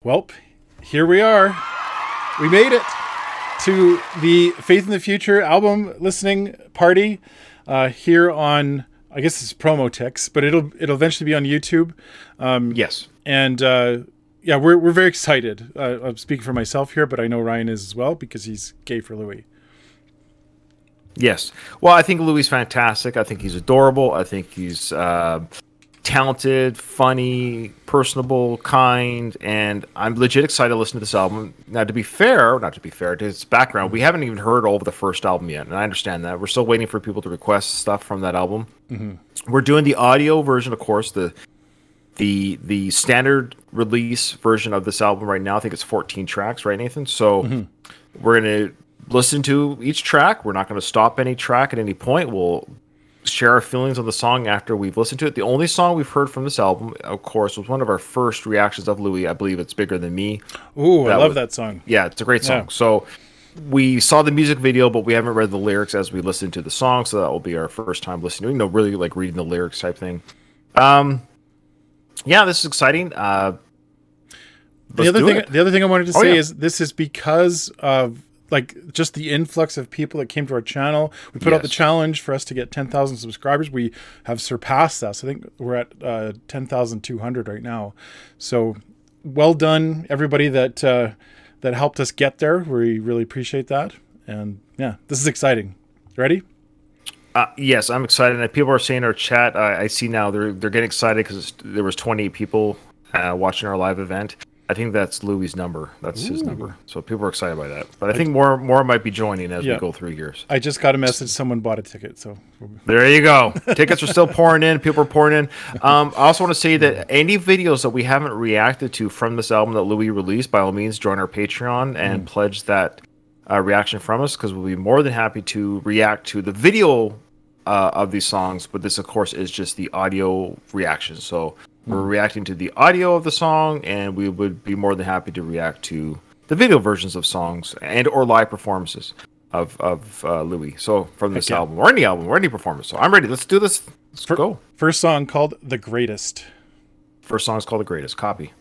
Welp, here we are. We made it to the Faith in the Future album listening party here on, I guess it's promo ticks, but it'll eventually be on YouTube. Yes. And yeah, we're very excited. I'm speaking for myself here, but I know Ryan is as well because he's gay for Louis. Yes. Well, I think Louis is fantastic. I think he's adorable. I think he's talented, funny, personable, kind, and I'm legit excited to listen to this album. Now, not to be fair to his background, we haven't even heard all of the first album yet, and I understand that. We're still waiting for people to request stuff from that album. Mm-hmm. We're doing the audio version, of course, the standard release version of this album right now. I think it's 14 tracks, right, Nathan? So we're going to listen to each track. We're not going to stop any track at any point. We'll share our feelings on the song after we've listened to it. The only song we've heard from this album, of course, was one of our first reactions of Louis. I believe it's Bigger Than Me. Ooh, I love that song. Yeah, it's a great song. Yeah. So we saw the music video, but we haven't read the lyrics as we listened to the song, so that will be our first time listening. Really like reading the lyrics type thing. Yeah, this is exciting. The other thing I wanted to say is this is because of like just the influx of people that came to our channel. We put out the challenge for us to get 10,000 subscribers. We have surpassed that. So I think we're at 10,200 right now. So well done, everybody that helped us get there. We really appreciate that. And yeah, this is exciting. Ready? Yes, I'm excited. And people are saying in our chat, I see now they're getting excited because there was 28 people watching our live event. I think that's Louis' number. That's his number. So people are excited by that. But I think more might be joining as we go through years. I just got a message. Someone bought a ticket. So there you go. Tickets are still pouring in. People are pouring in. I also want to say that any videos that we haven't reacted to from this album that Louis released, by all means, join our Patreon and pledge that reaction from us, because we'll be more than happy to react to the video of these songs. But this, of course, is just the audio reaction. So we're reacting to the audio of the song, and we would be more than happy to react to the video versions of songs and or live performances of Louis. So from this album or any performance. So I'm ready. Let's do this. Let's go. First song called The Greatest. First song is called The Greatest. Copy.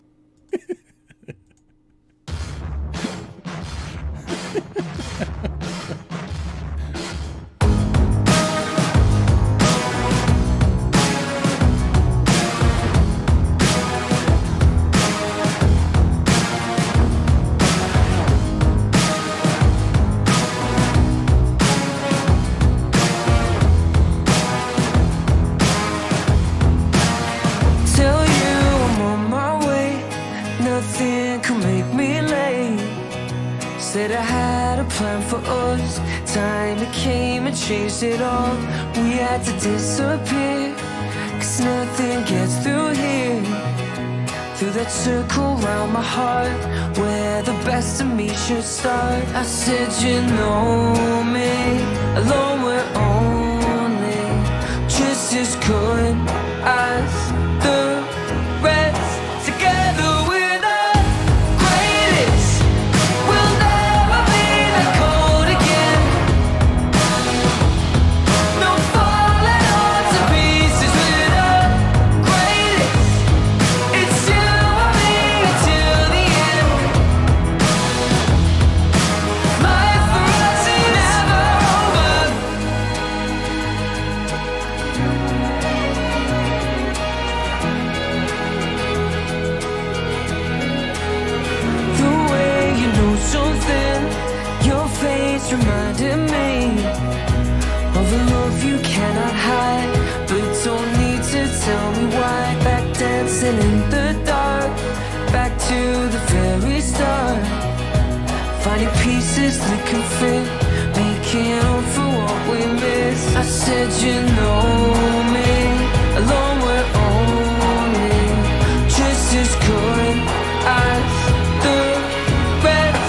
Chased it all, we had to disappear, 'cause nothing gets through here, through that circle round my heart, where the best of me should start. I said, you know me, alone we're only just as good as the rest. Together we're the greatest, we'll never be that cold again. Reminded me of a love you cannot hide, but don't need to tell me why. Back dancing in the dark, back to the very start, finding pieces that can fit, making up for what we missed. I said, you know me, alone we're only just as good as the rest.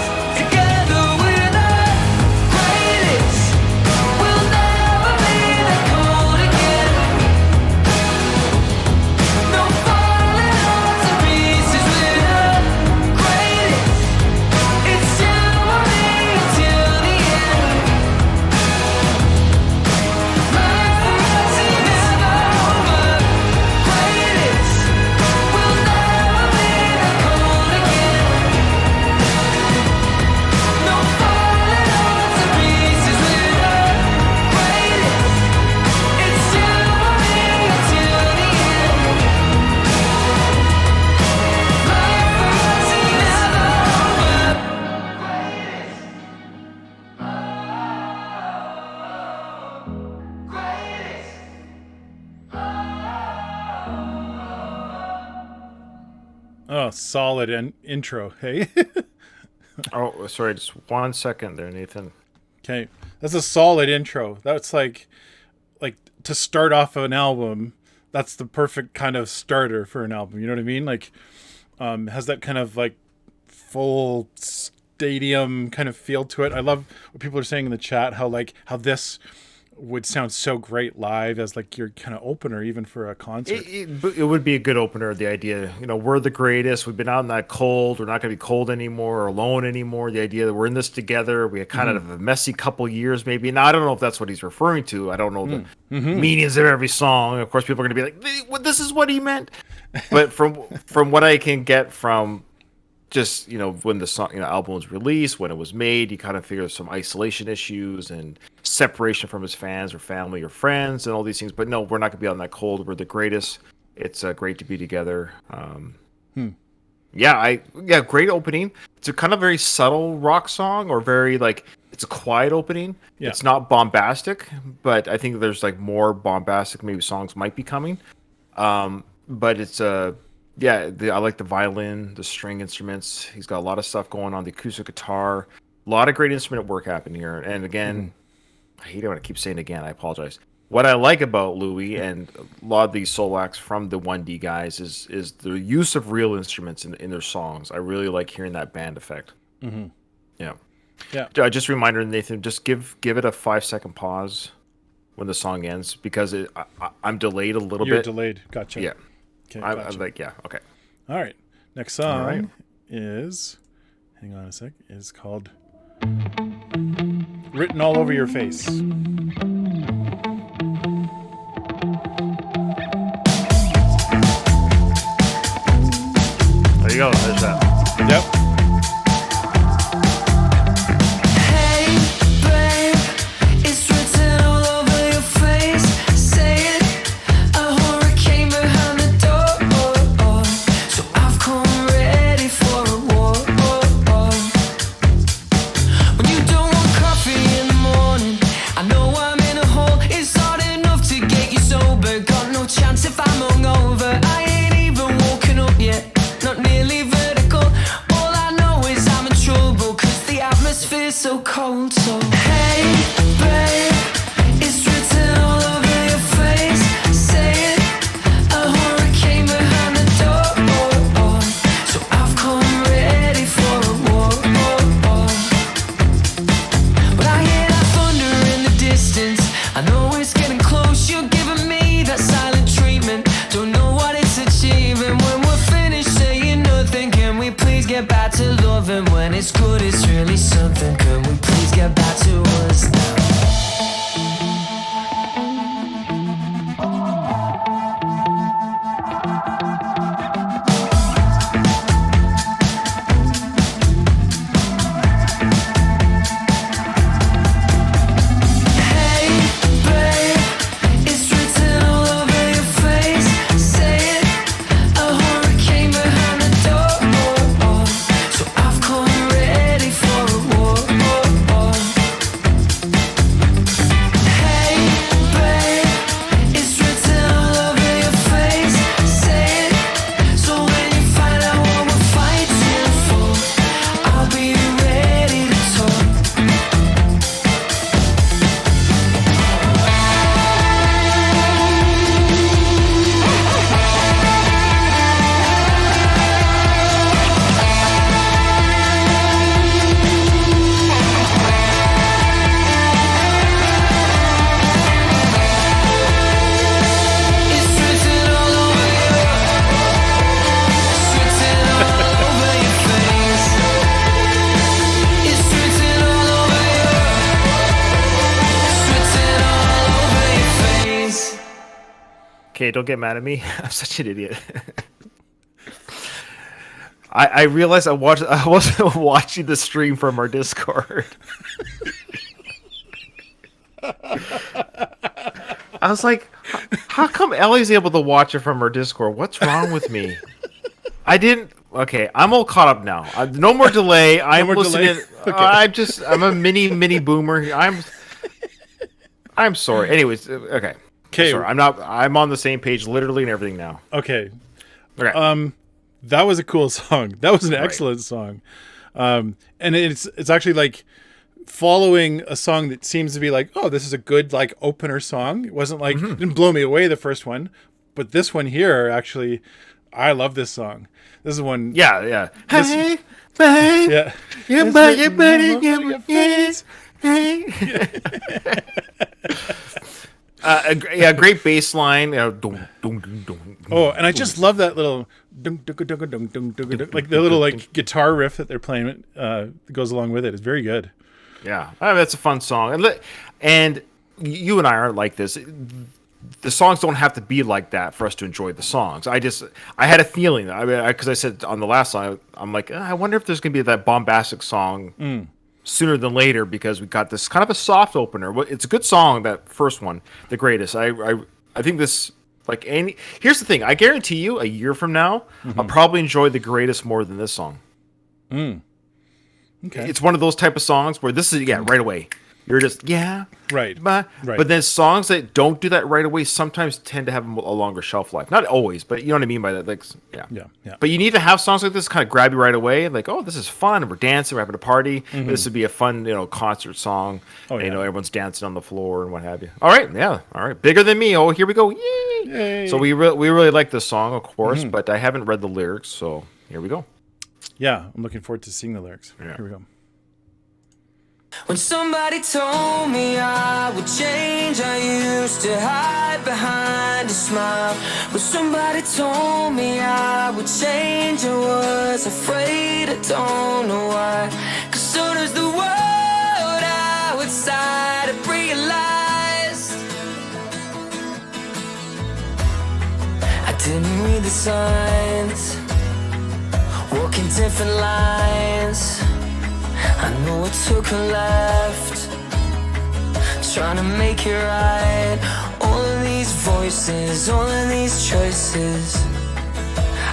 Oh, solid intro. Hey. Oh, sorry, just 1 second there, Nathan. Okay, that's a solid intro. That's like to start off an album. That's the perfect kind of starter for an album. You know what I mean? Like, has that kind of like full stadium kind of feel to it. I love what people are saying in the chat. How this would sound so great live as like your kind of opener, even for a concert. It would be a good opener. The idea, we're the greatest. We've been out in that cold. We're not going to be cold anymore or alone anymore. The idea that we're in this together. We had kind of a messy couple years, maybe. Now, I don't know if that's what he's referring to. I don't know the meanings of every song. Of course, people are going to be like, "This is what he meant." But from what I can get from just when the song album was released, when it was made, you kind of figure some isolation issues and separation from his fans or family or friends and all these things. But no, we're not gonna be on that cold. We're the greatest. It's great to be together. Great opening. It's a kind of very subtle rock song, or very it's a quiet opening. Yeah. It's not bombastic, but I think there's more bombastic maybe songs might be coming. But it's a I like the violin, the string instruments. He's got a lot of stuff going on. The acoustic guitar, a lot of great instrument work happening here. And again, I hate it when I keep saying again. I apologize. What I like about Louis and a lot of these solo acts from the 1D guys is the use of real instruments in their songs. I really like hearing that band effect. Mm-hmm. Yeah. Just a reminder, Nathan. Just give it a 5-second pause when the song ends, because I'm delayed a little bit. You're delayed. Gotcha. Yeah. Okay, I'm okay. All right. Next song is, hang on a sec, is called Written All Over Your Face. There you go. There's that. Yep. So cold, so hey, babe, it's written all over your face. Say it, a hurricane behind the door. So I've come ready for a war. But I hear that thunder in the distance. I know it's getting close. You're giving me that silent treatment. Don't know what it's achieving. When we're finished saying nothing, can we please get back to loving? When it's good, it's really something. Can we please get back to us now? Okay, don't get mad at me. I'm such an idiot. I realized I wasn't watching the stream from our Discord. I was like, how come Ellie's able to watch it from her Discord? What's wrong with me? I didn't. Okay, I'm all caught up now. No more delay. I'm listening. Okay. I'm a mini boomer. I'm sorry. Anyways, okay. Okay. I'm on the same page literally and everything now. Okay. That was a cool song. That was an excellent song. And it's actually like following a song that seems to be like, oh, this is a good like opener song. It wasn't like, it didn't blow me away the first one, but this one here, actually, I love this song. This is one. Yeah. This, Hey, babe. yeah. You better get my face. Hey. Great bass line. Oh, and I just love that little like the little like guitar riff that they're playing that goes along with it. It's very good. Yeah, that's a fun song. And you and I aren't like this. The songs don't have to be like that for us to enjoy the songs. I had a feeling, because I said on the last song, I'm like, I wonder if there's going to be that bombastic song sooner than later, because we got this kind of a soft opener. It's a good song, that first one, the greatest. I think this, here's the thing. I guarantee you, a year from now, I'll probably enjoy the greatest more than this song. Okay. It's one of those type of songs where this is, right away. You're just, right. But then songs that don't do that right away sometimes tend to have a longer shelf life. Not always, but you know what I mean by that. Like, yeah. But you need to have songs like this kind of grab you right away. Like, oh, this is fun. We're dancing. We're having a party. This would be a fun, concert song. Oh, yeah. Everyone's dancing on the floor and what have you. All right. Yeah. All right. Bigger Than Me. Oh, here we go. Yay. So we really like this song, of course, but I haven't read the lyrics. So here we go. Yeah. I'm looking forward to seeing the lyrics. Yeah. Here we go. When somebody told me I would change, I used to hide behind a smile. When somebody told me I would change, I was afraid, I don't know why. 'Cause so does the world outside, I realized I didn't read the signs, walking different lines. I know it took a left, trying to make it right. All of these voices, all of these choices,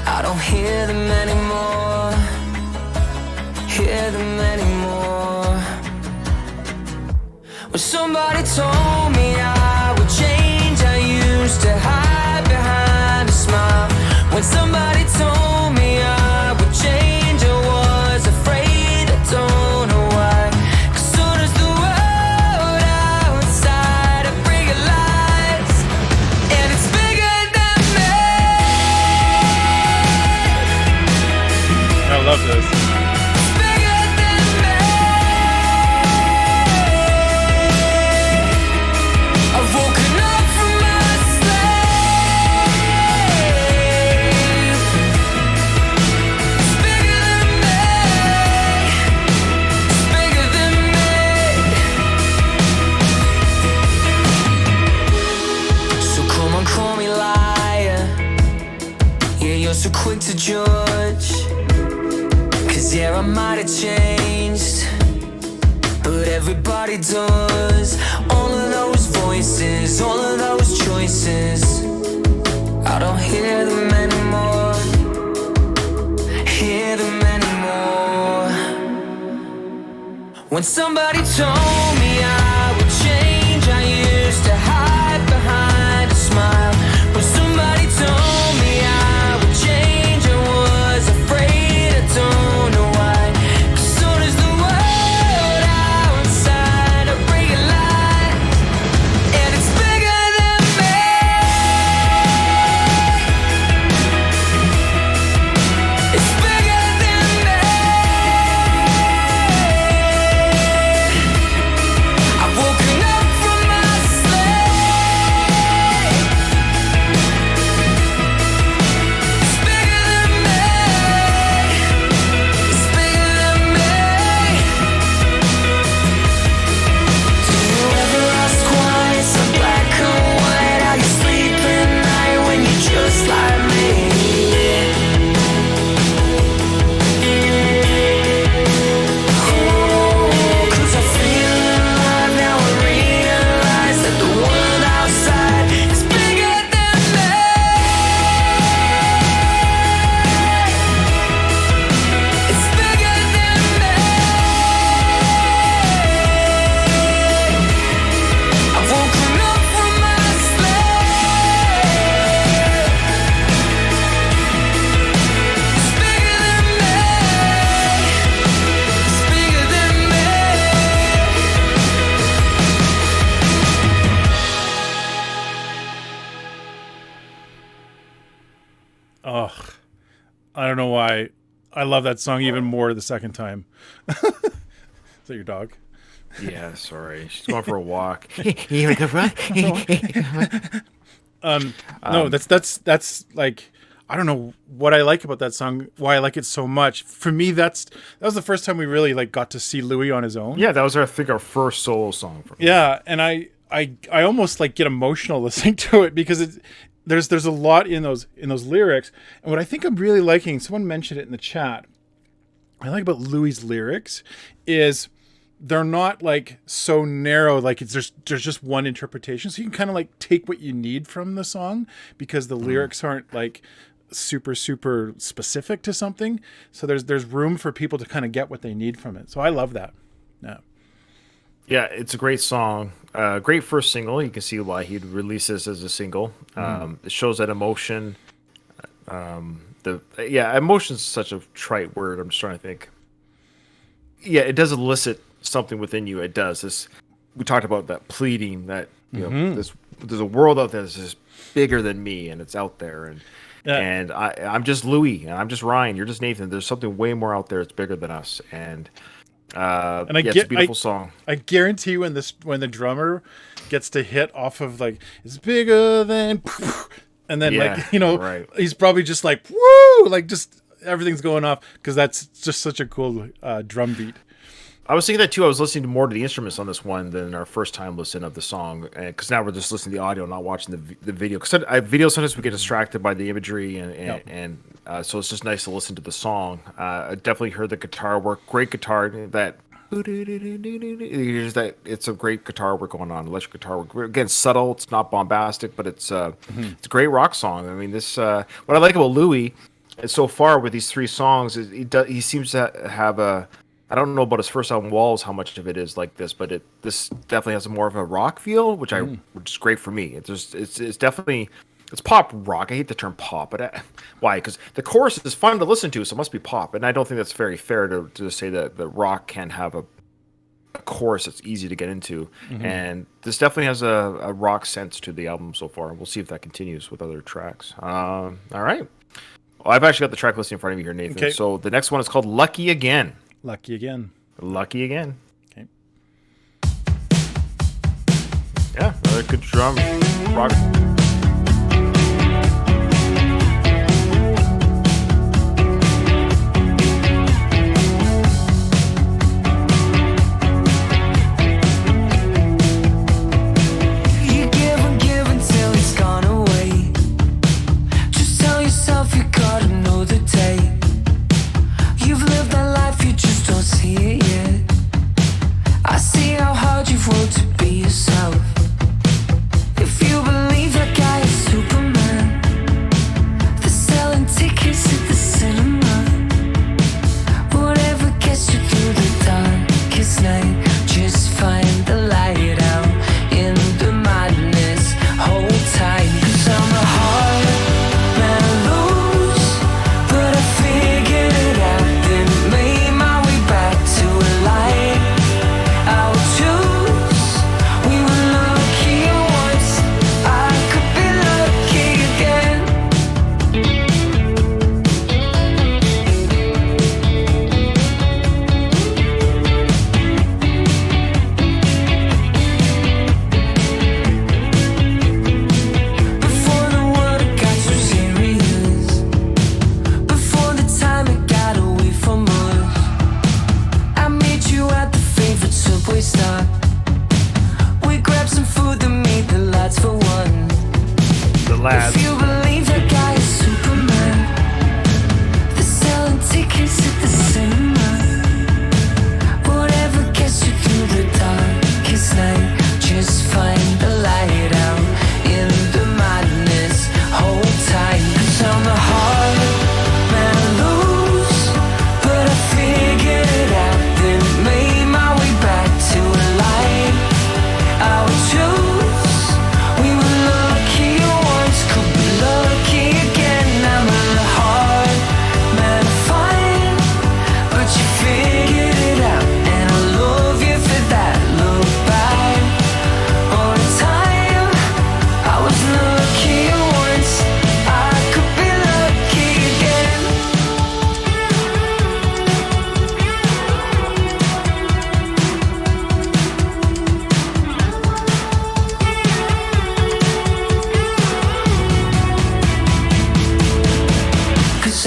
I don't hear them anymore, hear them anymore. When somebody told me I would change, I used to hide behind a smile. When somebody told me I would change, I was afraid, don't know why. 'Cause so does the world outside, I realize, and it's bigger than me. I love this. It's bigger than me. I've woken up from my slave. It's bigger than me. Bigger than me. So come on, call me liar. Yeah, you're so quick to judge. 'Cause yeah, I might have changed, but everybody does. All of those voices, all of those choices, I don't hear them anymore, hear them anymore. When somebody told me I would change, I used to hide behind a smile. When somebody told me I would change, I was afraid, I don't know why. 'Cause so does the world outside, I realize, and it's bigger than me. It's bigger than me. Oh, I don't know why. I love that song even more the second time. Is that your dog? Yeah, sorry. She's going for a walk. No, that's like, I don't know what I like about that song, why I like it so much. For me, that was the first time we really like got to see Louis on his own. Yeah, that was I think our first solo song from him. Yeah, and I almost like get emotional listening to it because there's a lot in those lyrics. And what I think I'm really liking, someone mentioned it in the chat, what I like about Louis' lyrics is they're not like so narrow, like there's just one interpretation. So you can kind of like take what you need from the song because the lyrics aren't like super specific to something. So there's room for people to kind of get what they need from it. So I love that. Yeah. Yeah, it's a great song. Great first single. You can see why he'd release this as a single. It shows that emotion. Emotion's such a trite word. I'm just trying to think. Yeah, it does elicit something within you. It does. This we talked about that pleading that there's a world out there that's just bigger than me and it's out there and I'm just Louis and I'm just Ryan. You're just Nathan. There's something way more out there that's bigger than us it's a beautiful song. I guarantee when the drummer gets to hit off of like it's bigger than, and then right. He's probably just like woo, like just everything's going off because that's just such a cool drum beat. I was thinking that too. I was listening more to the instruments on this one than our first time listen of the song, because now we're just listening to the audio, not watching the video. Because video sometimes we get distracted by the imagery, and so it's just nice to listen to the song. I definitely heard the guitar work, great guitar. That it's a great guitar work going on, electric guitar work. Again, subtle. It's not bombastic, but it's a great rock song. I mean, this what I like about Louis so far with these 3 songs is he seems to have a. I don't know about his first album, Walls, how much of it is like this, but this definitely has more of a rock feel, which is great for me. It's definitely pop rock. I hate the term pop, but why? Because the chorus is fun to listen to, so it must be pop. And I don't think that's very fair to say that the rock can have a chorus that's easy to get into. And this definitely has a rock sense to the album so far. We'll see if that continues with other tracks. All right. Well, I've actually got the track listing in front of me here, Nathan. Okay. So the next one is called Lucky Again. Lucky Again. Lucky Again. Okay. Yeah, another good drum rock. You give until it's gone away. Just tell yourself you gotta know the day. You've lived that life, you just don't see it yet. I see how hard you've worked to be yourself. If you believe that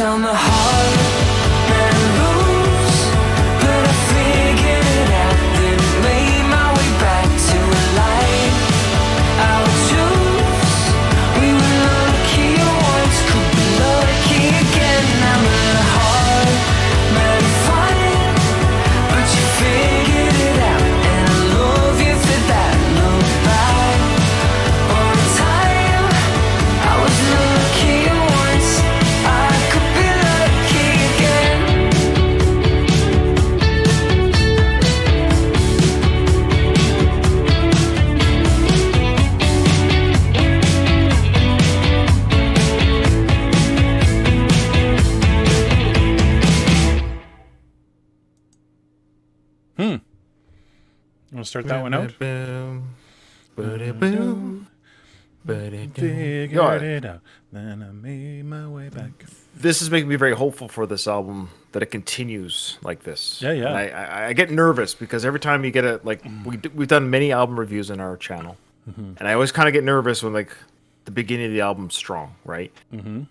I'm a hard man to lose, but I figured it out, then made my way back to a life I would choose. We were lucky once, could be lucky again. I'm a hard man to find, but you figured it out, and I love you for that. Look back on time, I was lucky once, I could be lucky again. You want to start that one out? Figured it out. Then I made my way back. This is making me very hopeful for this album, that it continues like this. Yeah, yeah. And I get nervous because every time you get a we've done many album reviews in our channel, and I always kind of get nervous when like the beginning of the album's strong, right? And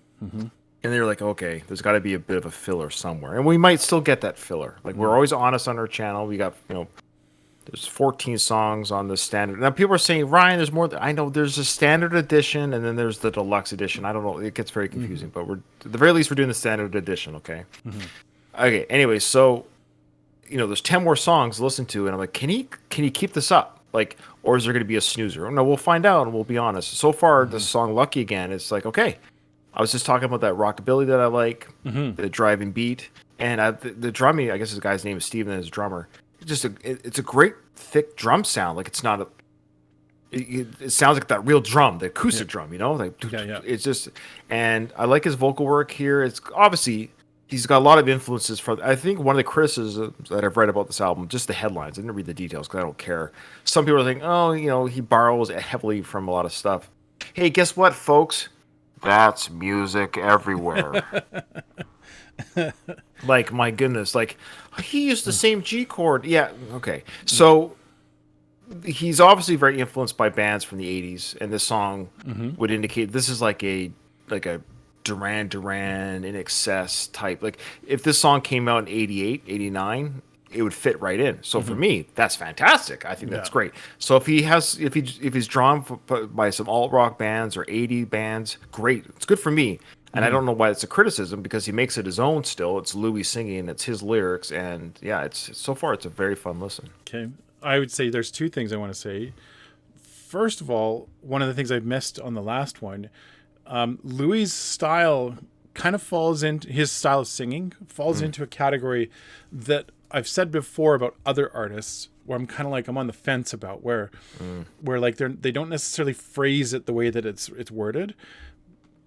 they're like, okay, there's got to be a bit of a filler somewhere, and we might still get that filler. Like we're always honest on our channel. We got there's 14 songs on the standard. Now people are saying, Ryan, there's more. I know there's a standard edition and then there's the deluxe edition. I don't know. It gets very confusing, but we're at the very least we're doing the standard edition. Okay. Okay. Anyway, so there's 10 more songs to listen to, and I'm like, can he keep this up? Like, or is there going to be a snoozer? No, we'll find out, and we'll be honest. So far, the song "Lucky Again," it's like, okay. I was just talking about that rockabilly that I like, the driving beat, and the drumming. I guess his guy's name is Steven, his drummer. It's a great thick drum sound. Like it's not it sounds like that real drum, the acoustic drum, like it's just, and I like his vocal work here. It's obviously he's got a lot of influences from, I think one of the criticisms that I've read about this album, just the headlines. I didn't read the details because I don't care. Some people are thinking, he borrows heavily from a lot of stuff. Hey, guess what, folks? That's music everywhere. Like, my goodness, like, he used the same G chord. Yeah, okay. So he's obviously very influenced by bands from the 80s, and this song would indicate this is like a Duran Duran, In Excess type. Like, if this song came out in 88, 89, it would fit right in. So for me, that's fantastic. I think that's great. So if he's drawn by some alt rock bands or 80 bands, great. It's good for me. And I don't know why it's a criticism, because he makes it his own still. It's Louis singing, it's his lyrics, and yeah, it's so far it's a very fun listen. Okay. I would say there's two things I want to say. First of all, one of the things I missed on the last one, Louis' style kind of falls into, his style of singing falls into a category that I've said before about other artists, where I'm kind of like, I'm on the fence about where like they don't necessarily phrase it the way that it's worded.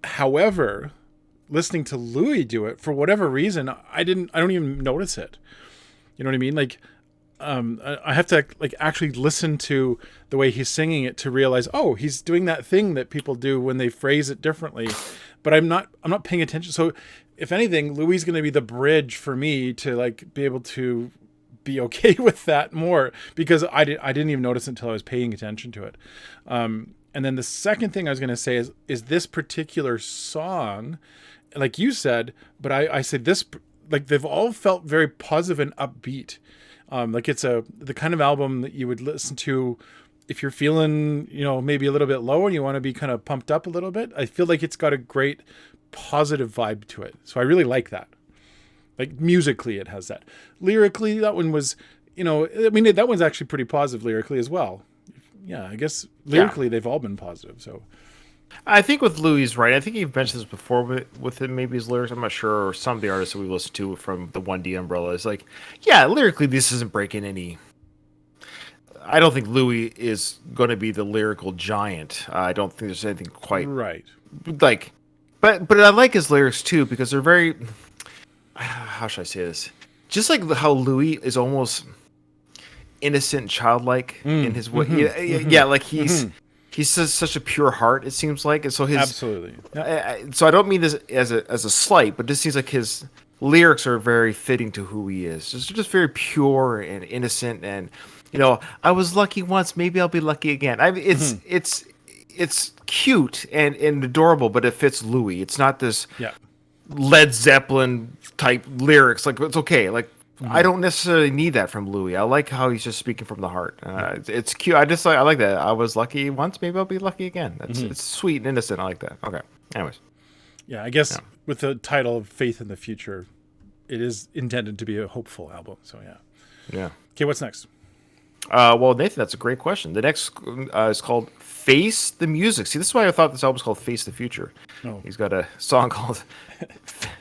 However, listening to Louis do it, for whatever reason, I don't even notice it. You know what I mean? Like, I have to like actually listen to the way he's singing it to realize, oh, he's doing that thing that people do when they phrase it differently. But I'm not paying attention. So if anything, Louis is going to be the bridge for me to like be able to be okay with that more, because I didn't even notice it until I was paying attention to it. And then the second thing I was going to say is this particular song, like you said, but I said this, like they've all felt very positive and upbeat. Like it's the kind of album that you would listen to if you're feeling, maybe a little bit low and you want to be kind of pumped up a little bit. I feel like it's got a great positive vibe to it. So I really like that. Like musically, it has that. Lyrically, that one was, that one's actually pretty positive lyrically as well. Yeah, I guess lyrically they've all been positive. So I think with Louis, right? I think you've mentioned this before with him, maybe his lyrics. I'm not sure. Or some of the artists that we listened to from the 1D umbrella is like, yeah, lyrically this isn't breaking any. I don't think Louis is going to be the lyrical giant. I don't think there's anything quite right. Like, but I like his lyrics too, because they're very. How should I say this? Just like how Louis is almost innocent, childlike in his way. Yeah, like he's such a pure heart, it seems like, and so his absolutely. So I don't mean this as a slight, but it just seems like his lyrics are very fitting to who he is. Just very pure and innocent, and I was lucky once, maybe I'll be lucky again. It's cute and adorable, but it fits Louis. It's not this Led Zeppelin type lyrics. Like, it's okay. Like, I don't necessarily need that from Louis. I like how he's just speaking from the heart. It's cute. I like that. I was lucky once. Maybe I'll be lucky again. It's sweet and innocent. I like that. Okay. Anyways. Yeah, I guess with the title of Faith in the Future, it is intended to be a hopeful album. So yeah. Yeah. Okay, what's next? Well, Nathan, that's a great question. The next is called Face the Music. See, this is why I thought this album was called Face the Future. Oh. He's got a song called...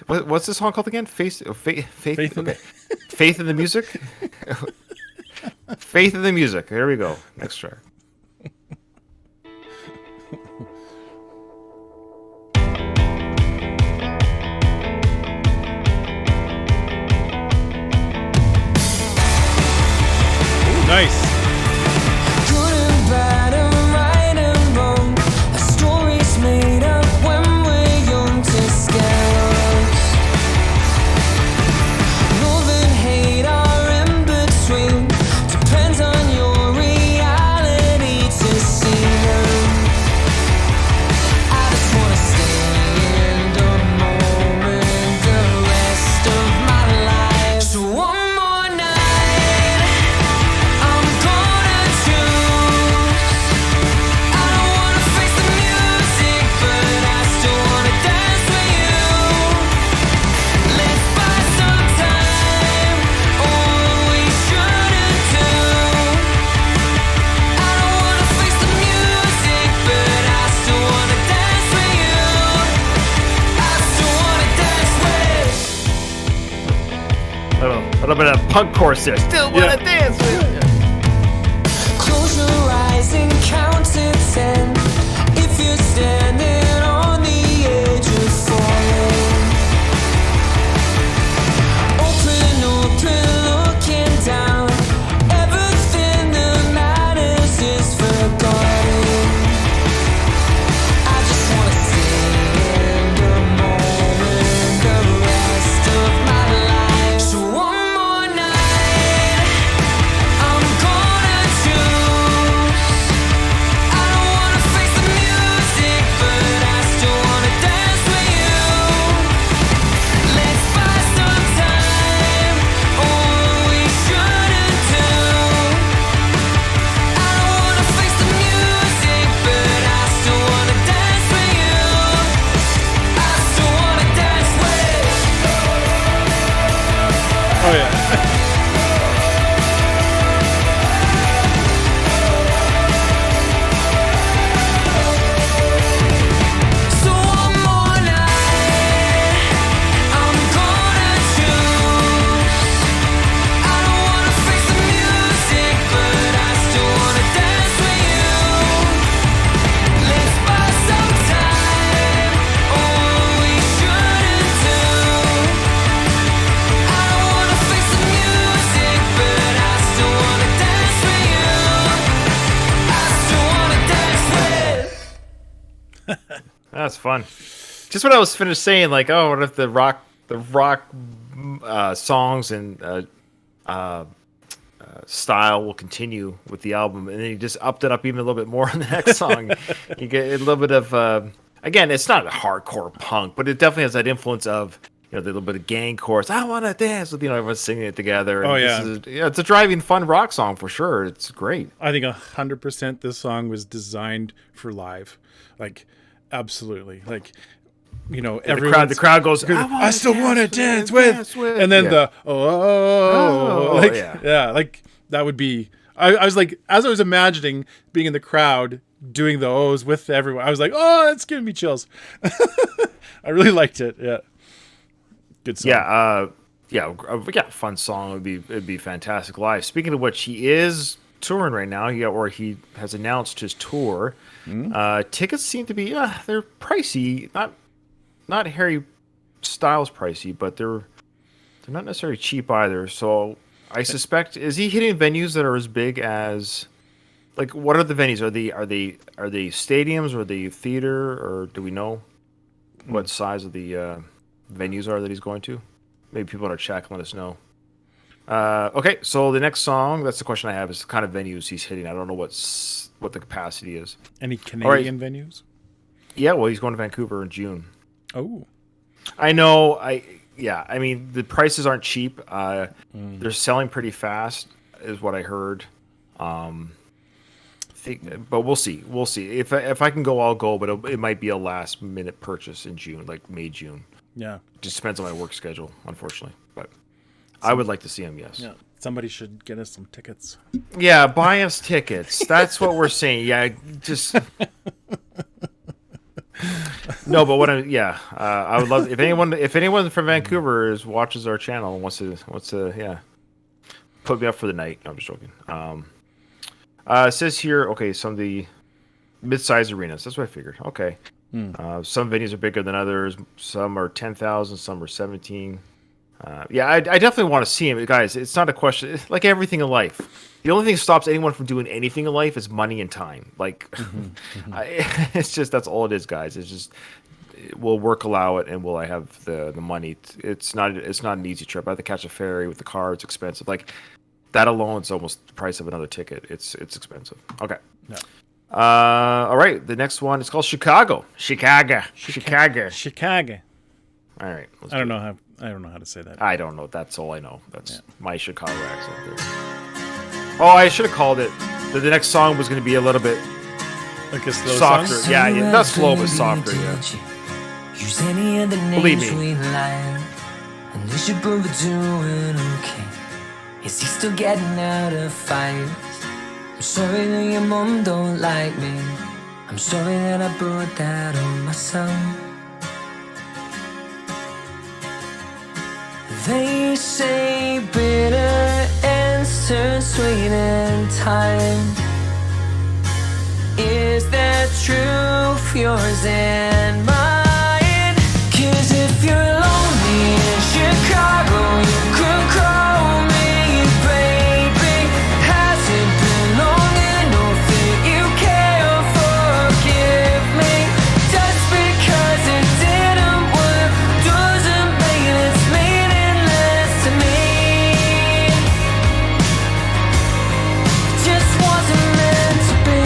What's this song called again? Faith in the Music? Faith in the Music. There we go. Next track. Nice. Good and bad and right and wrong. A story's made up when we're young to scare us. Love and hate are in between. Depends on your reality to see them. I just wanna stay in the moment the rest of my life. So one more night I'm gonna choose. I don't wanna face the music, but I still wanna dance with you. Let's buy some time, or we shouldn't do. I don't wanna face the music, but I still wanna dance with you. I still wanna dance with. A little bit of punk chorus there. Still wanna dance with you. Close your eyes and count to 10. If you're standing on the edge of falling, open, looking down. Everything that matters is forgotten. I just wanna stay in the moment the rest of my life. So one more night I'm gonna choose. I don't wanna face the music, but I still wanna dance with you. Let's buy some time, or we shouldn't do. I don't wanna face the music, but I still wanna dance with you. I still wanna dance with. Oh yeah. So one more night I'm gonna choose. I don't wanna face the music, but I still wanna dance with you. Let's buy some time, or we shouldn't do. I don't wanna face the music, but I still wanna dance with you. I still wanna dance with. That's fun. Just what I was finished saying, like, oh, what if the rock songs and style will continue with the album, and then you just upped it up even a little bit more on the next song. You get a little bit of again, it's not a hardcore punk, but it definitely has that influence of the little bit of gang chorus. I want to dance with everyone singing it together. And Oh, yeah. it's a driving fun rock song for sure. It's great. I think 100% this song was designed for live. Like, absolutely. Like, everyone. The crowd goes, I still want to dance with. And then like that would be. I was like, as I was imagining being in the crowd doing the O's with everyone, I was like, oh, that's giving me chills. I really liked it. Yeah, good song. Fun song. It'd be fantastic live. Speaking of which, he is touring right now. He has announced his tour. Tickets seem to be they're pricey. Not Harry Styles pricey, but they're not necessarily cheap either. So I suspect, is he hitting venues that are as big as, like, what are the venues? Are they stadiums, or are they theater, or do we know what size of the venues are that he's going to? Maybe people in our chat can let us know. Okay, so the next song, that's the question I have, is the kind of venues he's hitting. I don't know what the capacity is. Any Canadian venues? Yeah, well, he's going to Vancouver in June. Oh. I know. I mean, the prices aren't cheap. They're selling pretty fast, is what I heard. But we'll see. We'll see. If I can go, I'll go. But it might be a last minute purchase in June, like May, June. Yeah. Just depends on my work schedule, unfortunately. But I would like to see him. Yes. Yeah. Somebody should get us some tickets. Yeah, buy us tickets. That's what we're saying. Yeah, just. No, but I would love if anyone from Vancouver watches our channel and wants to put me up for the night. No, I'm just joking. It says here, okay, some of the mid-sized arenas. That's what I figured. Okay, some venues are bigger than others. Some are 10,000. Some are 17. I definitely want to see him, guys. It's not a question. It's like everything in life. The only thing that stops anyone from doing anything in life is money and time. Like, it's just that's all it is, guys. It's just will work allow it, and will I have the money? It's not an easy trip. I have to catch a ferry with the car. It's expensive. Like that alone is almost the price of another ticket. It's expensive. Okay. Yeah. All right. The next one is called Chicago. Chicago. All right. I don't know how to say that. I don't know. That's all I know. That's my Chicago accent there. Oh, I should have called it. The next song was going to be a little bit Like a slow softer. song? Yeah, not slow, but softer. Yeah. Use any of the Believe names me. we like. And is your brother doing okay? Is he still getting out of fights? I'm sorry that your mom don't like me. I'm sorry that I brought that on myself. They say bitter ends turn sweet in time. Is that true for yours and mine? 'Cause if you're lonely in Chicago, you could call me, baby. Has it been long enough that you can't forgive me? Just because it didn't work doesn't mean it's meaningless to me. It just wasn't meant to be.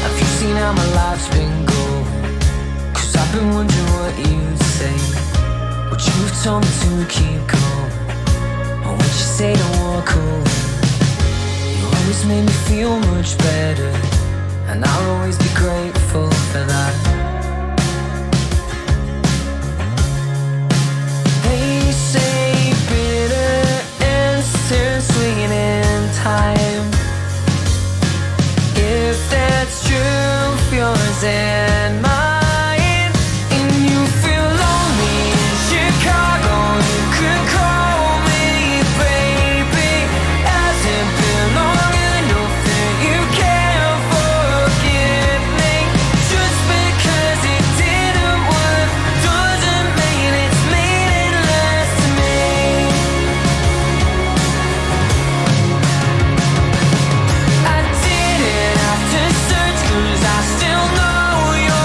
Have you seen how my life's been going? 'Cause I've been wondering what you'd say. Would you have told me to keep going? Or would you say to walk away? You always made me feel much better, and I'll always be grateful for that. They say bitter ends turn sweet in time. If that's true for yours and mine, and you feel lonely in Chicago, you could call me, baby. Has it been long enough that you can't forgive me? Just because it didn't work doesn't mean it's meaningless to me. I didn't have to search 'cause I still know your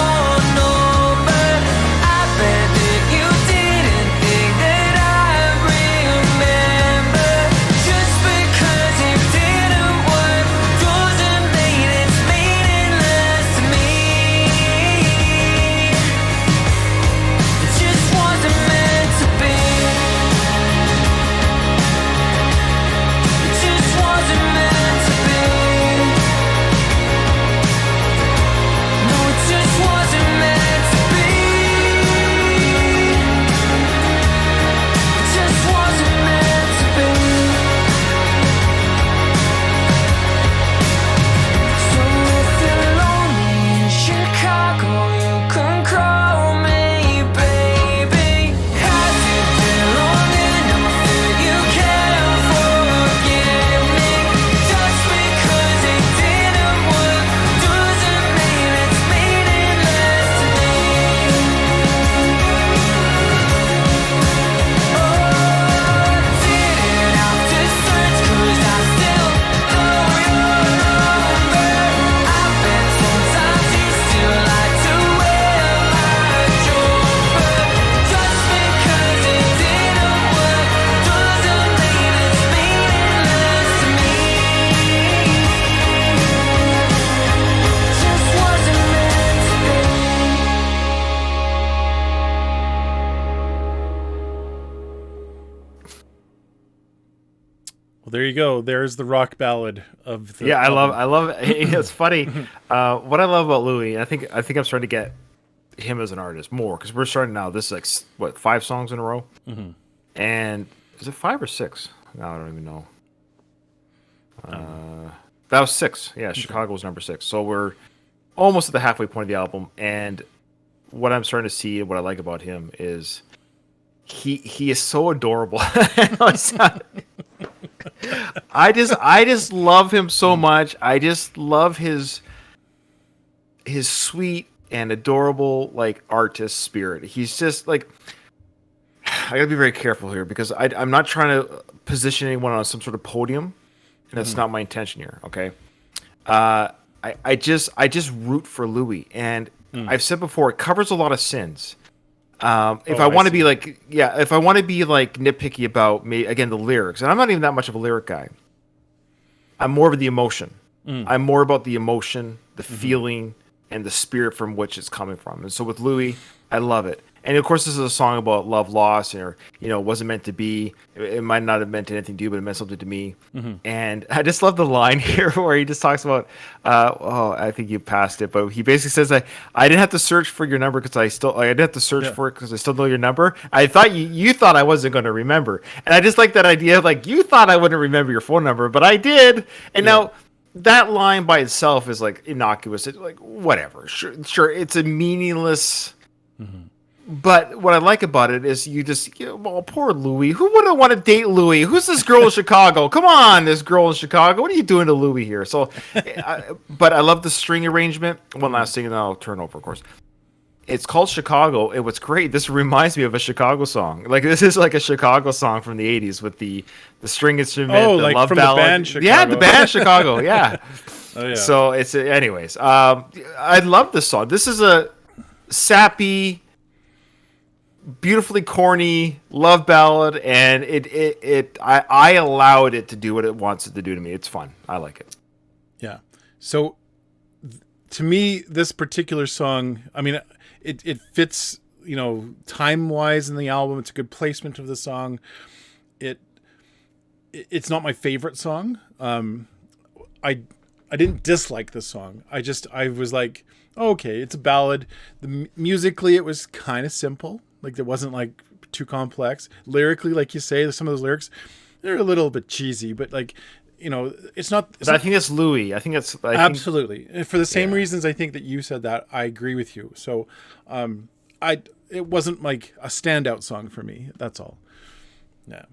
there you go. There's the rock ballad of the Yeah, I album. love it. It's funny. What I love about Louis, I think I'm starting to get him as an artist more, because we're starting now. This is like what, 5 songs in a row, and is it 5 or 6? No, I don't even know. That was 6. Yeah, Chicago was number 6. So we're almost at the halfway point of the album, and what I'm starting to see and what I like about him is he is so adorable. I just love him so much. I just love his sweet and adorable like artist spirit. He's just like, I gotta be very careful here, because I'm not trying to position anyone on some sort of podium, and that's not my intention here. Okay, I just root for Louis, and I've said before, it covers a lot of sins. If I want to be like, if I want to be like nitpicky about me again the lyrics, and I'm not even that much of a lyric guy. I'm more of the emotion. I'm more about the emotion, the feeling, and the spirit from which it's coming from. And so with Louis, I love it. And of course, this is a song about love lost, or it wasn't meant to be. It might not have meant anything to you, but it meant something to me. And I just love the line here where he just talks about, I think you passed it, but he basically says, I didn't have to search for your number because I didn't have to search for it because I still know your number. I thought you thought I wasn't going to remember, and I just like that idea of like, you thought I wouldn't remember your phone number, but I did. And now that line by itself is like innocuous. It's like, whatever, sure, it's a meaningless. But what I like about it is you just, well, poor Louis. Who wouldn't want to date Louis? Who's this girl in Chicago? Come on, this girl in Chicago. What are you doing to Louis here? So, but I love the string arrangement. One last thing, and then I'll turn over, of course. It's called Chicago. And what's great, this reminds me of a Chicago song. Like, this is like a Chicago song from the 80s with the string instrument, the like love from ballad. The band Chicago. Yeah, the band Chicago, yeah. Oh, yeah. So, it's, anyways, I love this song. This is a sappy, beautifully corny love ballad, and I allowed it to do what it wants it to do to me. It's fun. I like it. Yeah. So to me, this particular song, I mean, it fits, time wise in the album. It's a good placement of the song. It's not my favorite song. I didn't dislike the song. I was like, okay, it's a ballad. Musically, it was kind of simple. Like, it wasn't like too complex. Lyrically, like you say, some of those lyrics, they're a little bit cheesy, but like, it's not. I think it's Louis. I think it's absolutely. And for the same reasons, I think that you said that, I agree with you. So, it wasn't like a standout song for me. That's all. Yeah.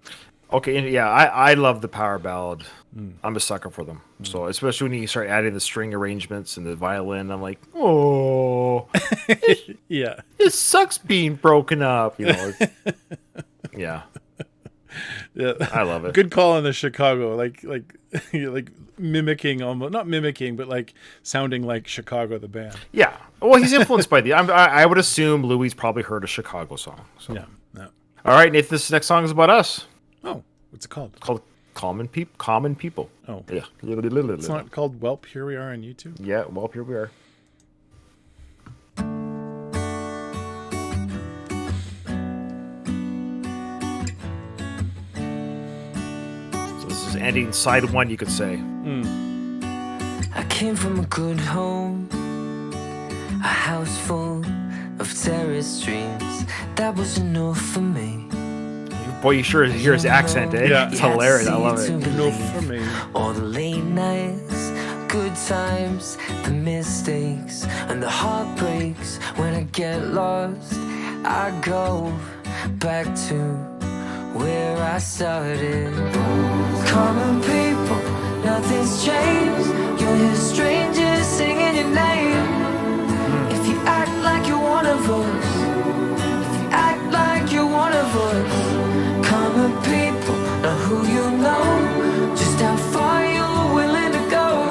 Okay, and I love the power ballad. I'm a sucker for them. So especially when you start adding the string arrangements and the violin, I'm like, oh, yeah, it sucks being broken up. Yeah, yeah, I love it. Good call on the Chicago, like mimicking, almost not mimicking, but like sounding like Chicago the band. Yeah, well, he's influenced by I would assume Louis probably heard a Chicago song. So. Yeah. All right, Nathan, this next song is about us. Oh, what's it called? It's called Common People. Oh. Yeah. It's not called Welp, Here We Are on YouTube? Yeah, Welp, Here We Are. So this is ending side 1, you could say. I came from a good home, a house full of terrorist dreams. That was enough for me. Boy, you sure hear his accent, eh? Yeah. It's hilarious. I love it. No for me. All the late nights, good times, the mistakes, and the heartbreaks. When I get lost, I go back to where I started. Common people, nothing's changed. You'll hear strangers singing your name. If you act like you're one of us, if you act like you're one of us. Common people, not who you know, just how far you're willing to go.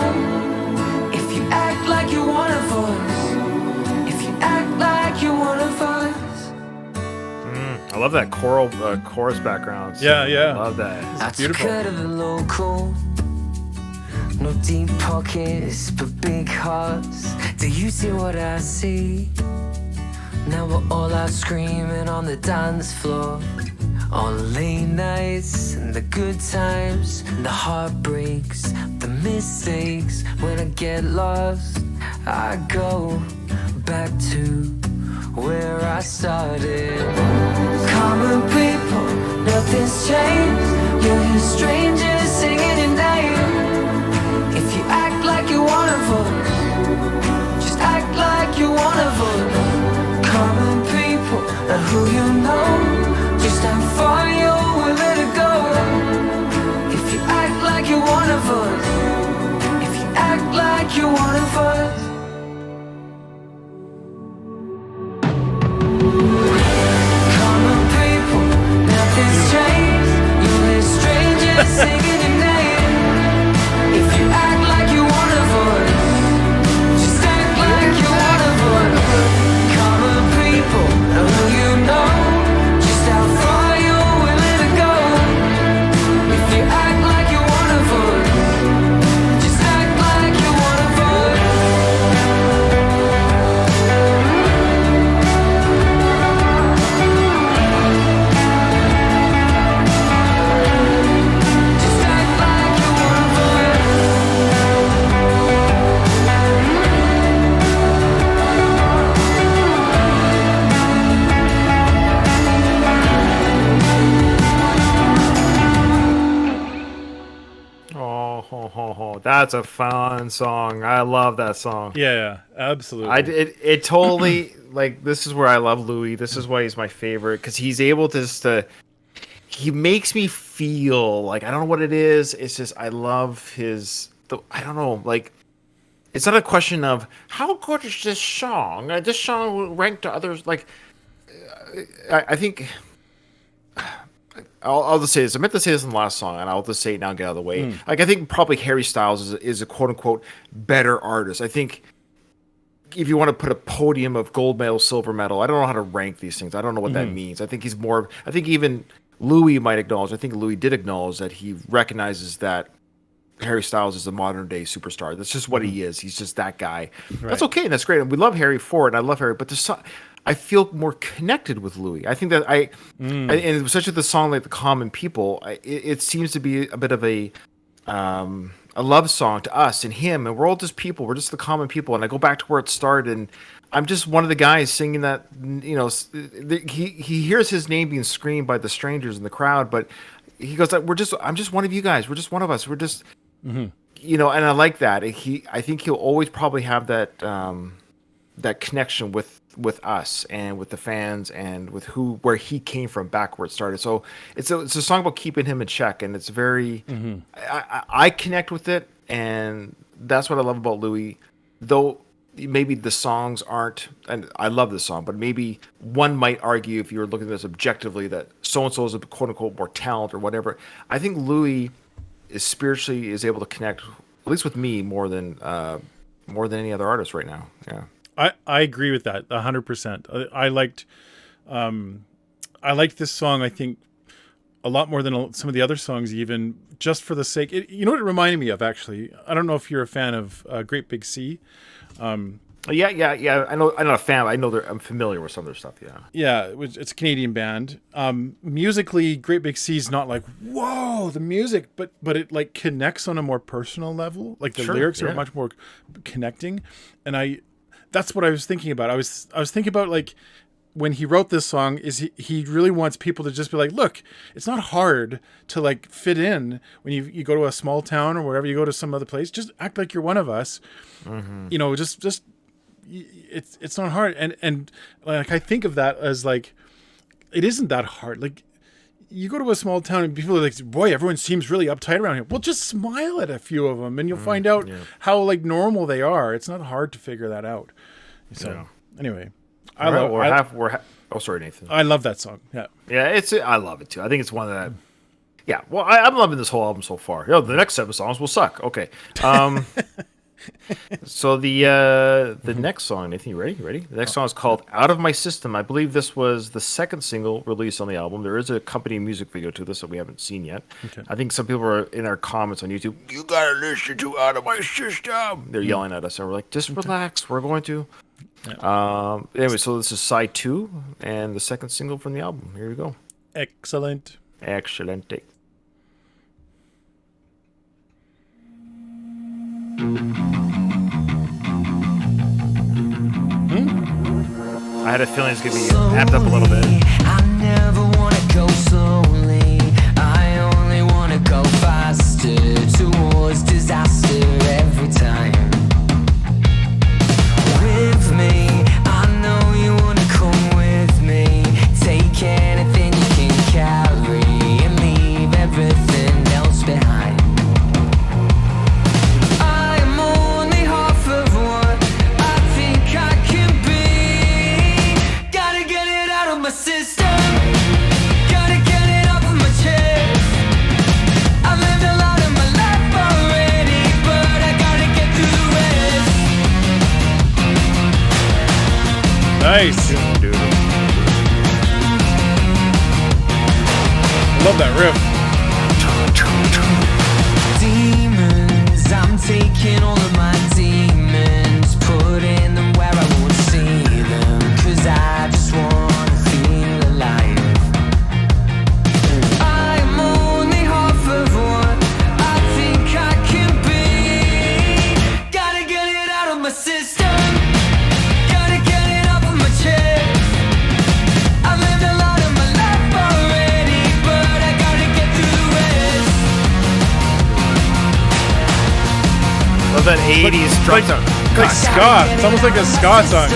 If you act like you're one of us, if you act like you're one of us. I love that chorus background. Yeah. I love that. I beautiful. took her to the local. No deep pockets, but big hearts. Do you see what I see? Now we're all out screaming on the dance floor. On late nights and the good times and the heartbreaks, the mistakes. When I get lost, I go back to where I started. Common people, nothing's changed. You're here strangers singing your name. If you act like you're one of us, just act like you're one of us. Common people, not who you know, just how far you're willing to go. If you act like you're one of us, if you act like you're one of us. Common people, nothing's changed. You're here strangers singing your name. If you act like you're one of us, just act like you're one of us. Common people, know who you know, just how far you're willing to go. If you act like you're one of us, just act like you're one of us. Just act like you're one of us. Oh, ho, ho, ho. That's a fun song. I love that song. Yeah, absolutely. It totally like this is where I love Louis. This is why he's my favorite because he's able to just he makes me feel like I don't know what it is. It's just I love I don't know like it's not a question of how good is this song. This song will rank to others. Like I think. I'll just say this. I meant to say this in the last song, and I'll just say it now and get out of the way. Like I think probably Harry Styles is a quote unquote better artist. I think if you want to put a podium of gold medal, silver medal, I don't know how to rank these things. I don't know what that means. I think he's more. I think even Louis might acknowledge. I think Louis did acknowledge that he recognizes that Harry Styles is a modern day superstar. That's just what he is. He's just that guy. Right. That's okay. And that's great. And we love Harry for it. And I love Harry, but there's I feel more connected with Louis. I think that and especially the song like "The Common People," it seems to be a bit of a love song to us and him, and we're all just people. We're just the common people. And I go back to where it started, and I'm just one of the guys singing that. You know, he hears his name being screamed by the strangers in the crowd, but he goes, I'm just one of you guys. We're just one of us. We're just, you know, and I like that. I think he'll always probably have that that connection with us and with the fans and with where he came from back where it started. So it's a song about keeping him in check, and it's very I connect with it, and that's what I love about Louis. Though maybe the songs aren't, and I love this song, but maybe one might argue if you were looking at this objectively that so and so is a quote unquote more talent or whatever. I think Louis is able to connect at least with me more than any other artist right now. Yeah. I agree with that 100%. I liked this song, I think, a lot more than some of the other songs, even just for the sake. You know what it reminded me of, actually? I don't know if you're a fan of Great Big Sea. Yeah. I know. I'm not a fan. I know I'm familiar with some of their stuff. Yeah. Yeah, it's a Canadian band. Musically, Great Big Sea is not like whoa the music, but it like connects on a more personal level. Like the lyrics are much more connecting, and that's what I was thinking about. I was thinking about like when he wrote this song is he really wants people to just be like, look, it's not hard to like fit in when you go to a small town or wherever you go to some other place. Just act like you're one of us. You know, just it's not hard. And like I think of that as like it isn't that hard. Like you go to a small town and people are like, boy, everyone seems really uptight around here. Well, just smile at a few of them and you'll find out how like normal they are. It's not hard to figure that out. So anyway, sorry, Nathan. I love that song. Yeah. Yeah. I love it too. I think it's one of that. Yeah. Well, I'm loving this whole album so far. You know, the next 7 songs will suck. Okay. So the next song, Nathan, you ready? The next song is called "Out of My System." I believe this was the second single released on the album. There is a accompanying music video to this that we haven't seen yet. Okay. I think some people are in our comments on YouTube. You gotta listen to "Out of My System." They're yelling at us, and we're like, just relax. We're going to. Yeah. Anyway, so this is side 2 and the second single from the album. Here we go. Excellent. Excellent. I had a feeling it's going to be amped up a little bit. I never want to go slowly. I only want to go faster towards disaster every time. With me, I know you want to come with me. Take anything you can carry and leave everything else behind. I am only half of what I think I can be. Gotta get it out of my system. Gotta get it off of my chest. I've lived a lot of my life already, but I gotta get through the rest. Nice. Love that riff. Demons, I'm taking all of my demons, putting them where I won't see them, 'cause I just wanna feel alive. I'm only half of what I think I can be. Gotta get it out of my system. Gotta get it off of my chest. I've lived a lot of my life already, but I gotta get through the rest. Love that 80s drum sound. Like ska. It's almost like a ska song.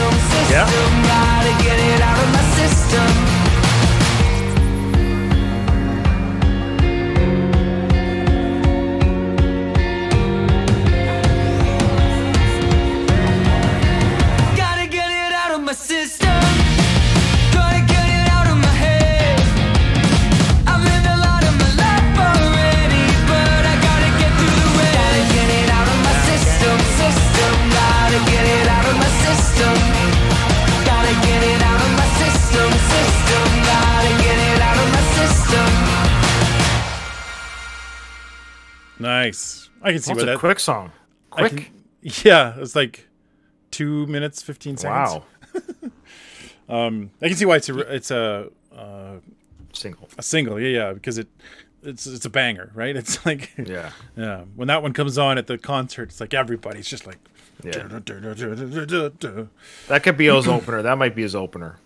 Yeah. Gotta get it out of my system. Gotta get it out of my system. Gotta get it out of my head. I've lived a lot of my life already, but I gotta get through the rest. Gotta get it out of my system. Gotta get it out of my system. Gotta get it out of my system. Gotta get it out of my system. Nice. I can see That's what a that. quick song. I Quick. can- yeah, it's like 2 minutes 15 seconds. Wow. I can see why it's a Single. single. Yeah, because it's a banger, right? It's like Yeah. yeah. When that one comes on at the concert, it's like everybody's just like Yeah. That could be his opener. That might be his opener.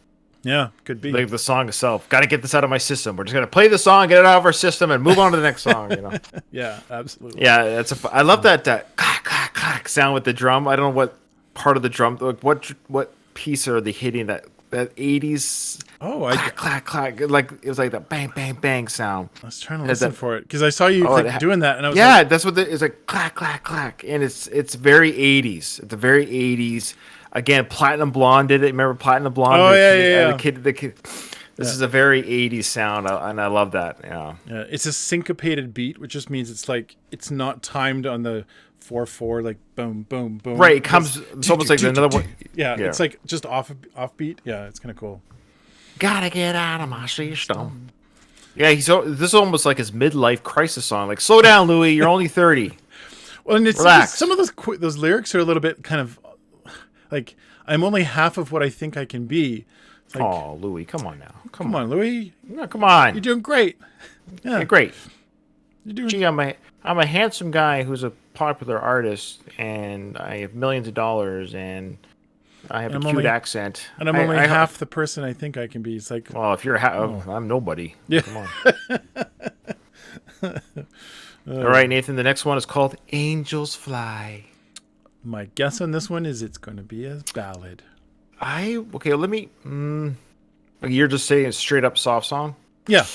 yeah, could be. Like the song itself. Got to get this out of my system. We're just gonna play the song, get it out of our system, and move on to the next song. You know. Yeah, absolutely. Yeah, I love that clack clack clack sound with the drum. I don't know what part of the drum, like what piece are they hitting that 80s Oh, I clack clack, like it was like that bang bang bang sound. was trying to Has listen that- for it because I saw you Oh, like, it ha- doing that, and I was Yeah, like, that's what it's like clack clack clack, and it's very 80s. It's a very 80s. Again, Platinum Blonde did it. Remember Platinum Blonde? Oh, The yeah, kid- yeah, The kid. This is a very 80s sound, and I love that. Yeah. yeah, it's a syncopated beat, which just means it's like it's not timed on the 4/4, like boom boom boom. Right, it comes. It's almost like another one. Yeah, Yeah. it's like just offbeat. Yeah, it's kind of cool. Gotta get out of my system. Yeah, this is almost like his midlife crisis song. Like, slow down, Louis. You're only 30. Well, and it's Relax. some of those lyrics are a little bit kind of like I'm only half of what I think I can be. It's like, Oh, Louis, come on now. come on, Louis, No, come on. you're doing great. Yeah, You're great. You're doing. Gee, I'm a handsome guy who's a popular artist, and I have millions of dollars, and I have I'm a cute only- accent. And I'm only half the person I think I can be. It's like, Well, if you're I'm nobody. Yeah. Come on. All right, Nathan. The next one is called "Angels Fly." my guess on this one is it's going to be a ballad. Okay. Let me. You're just saying a straight up soft song. Yeah,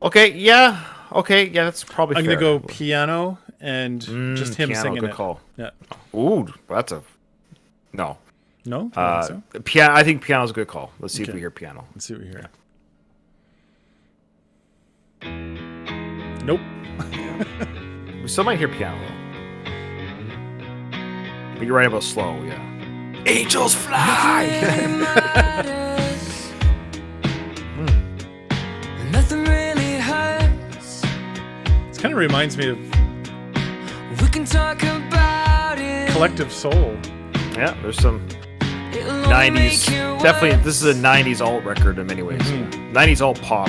Okay. Yeah. Okay. Yeah, that's probably. I'm going to fair. go piano and just him piano, singing good it. call. Yeah. Ooh, that's a no. No? I don't think so? Piano. I think piano's a good call. Let's see if Okay. we hear piano. Let's see what we hear. Nope. We still might hear piano though. But you're right about slow. Yeah. Angels fly. Nothing really hurts. This kind of reminds me of We can talk about it. Collective Soul. Yeah. There's some 90s. Definitely, this is a 90s alt record in many ways. 90s alt pop.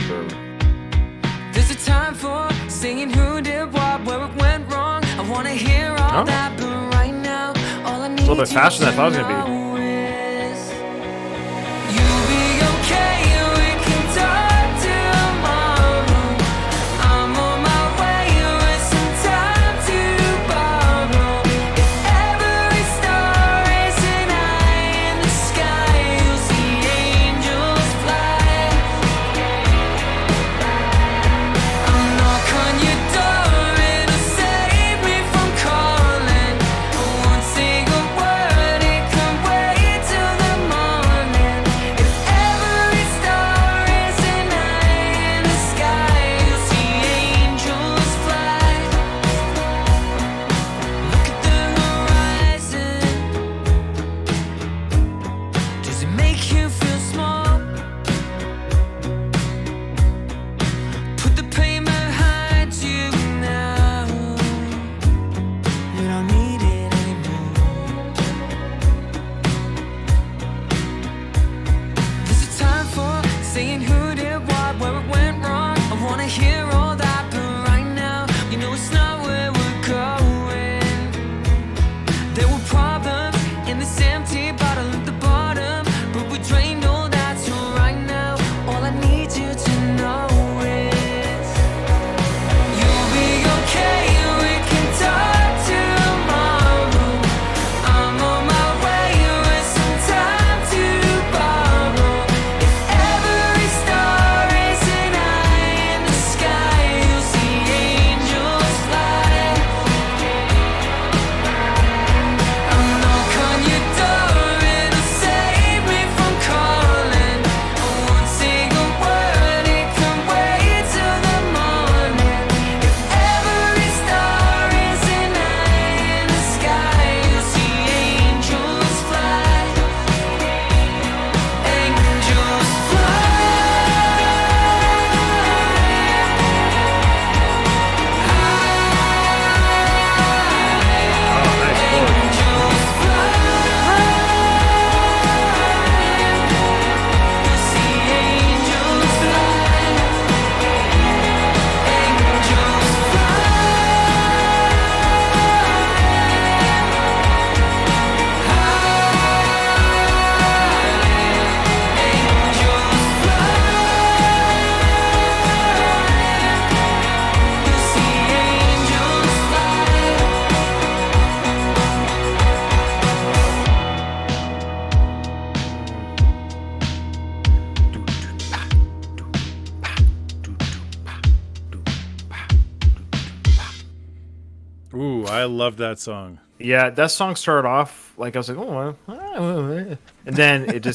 There's a time for singing who did what, where it went wrong. I want to hear all that, but right now, all I need a little bit faster than I thought it was going to be. You'll be okay, we can talk tomorrow. I'm on my way with some time to borrow. If every star is an eye in the sky, you'll see angels fly. I'll knock on your door, it'll save me from calling. I won't say a word, it can wait till the morning. If every star is an eye in the sky, you'll see angels fly. Look at the horizon. Does it make you feel small? Put the pain behind you now. You don't need it anymore. There's a time for saying who did what, where it went wrong. I wanna hear all that, but right now, you know it's not where we're going. There were problems in this empty bottle at the bottom, but we drained all that. So right now, all I need you to know is you'll be okay. We can talk tomorrow. I'm on my way with some time to borrow. If every star is an eye in the sky, you'll see angels fly. I'll knock on your door, it'll save me from calling. I won't say a word, it can wait till the morning. If every star is an eye in the sky, you'll see angels fly. Angels fly. Angels fly. You'll see angels fly. Angels Ooh, I love that song. Yeah, that song started off like I was like, and then it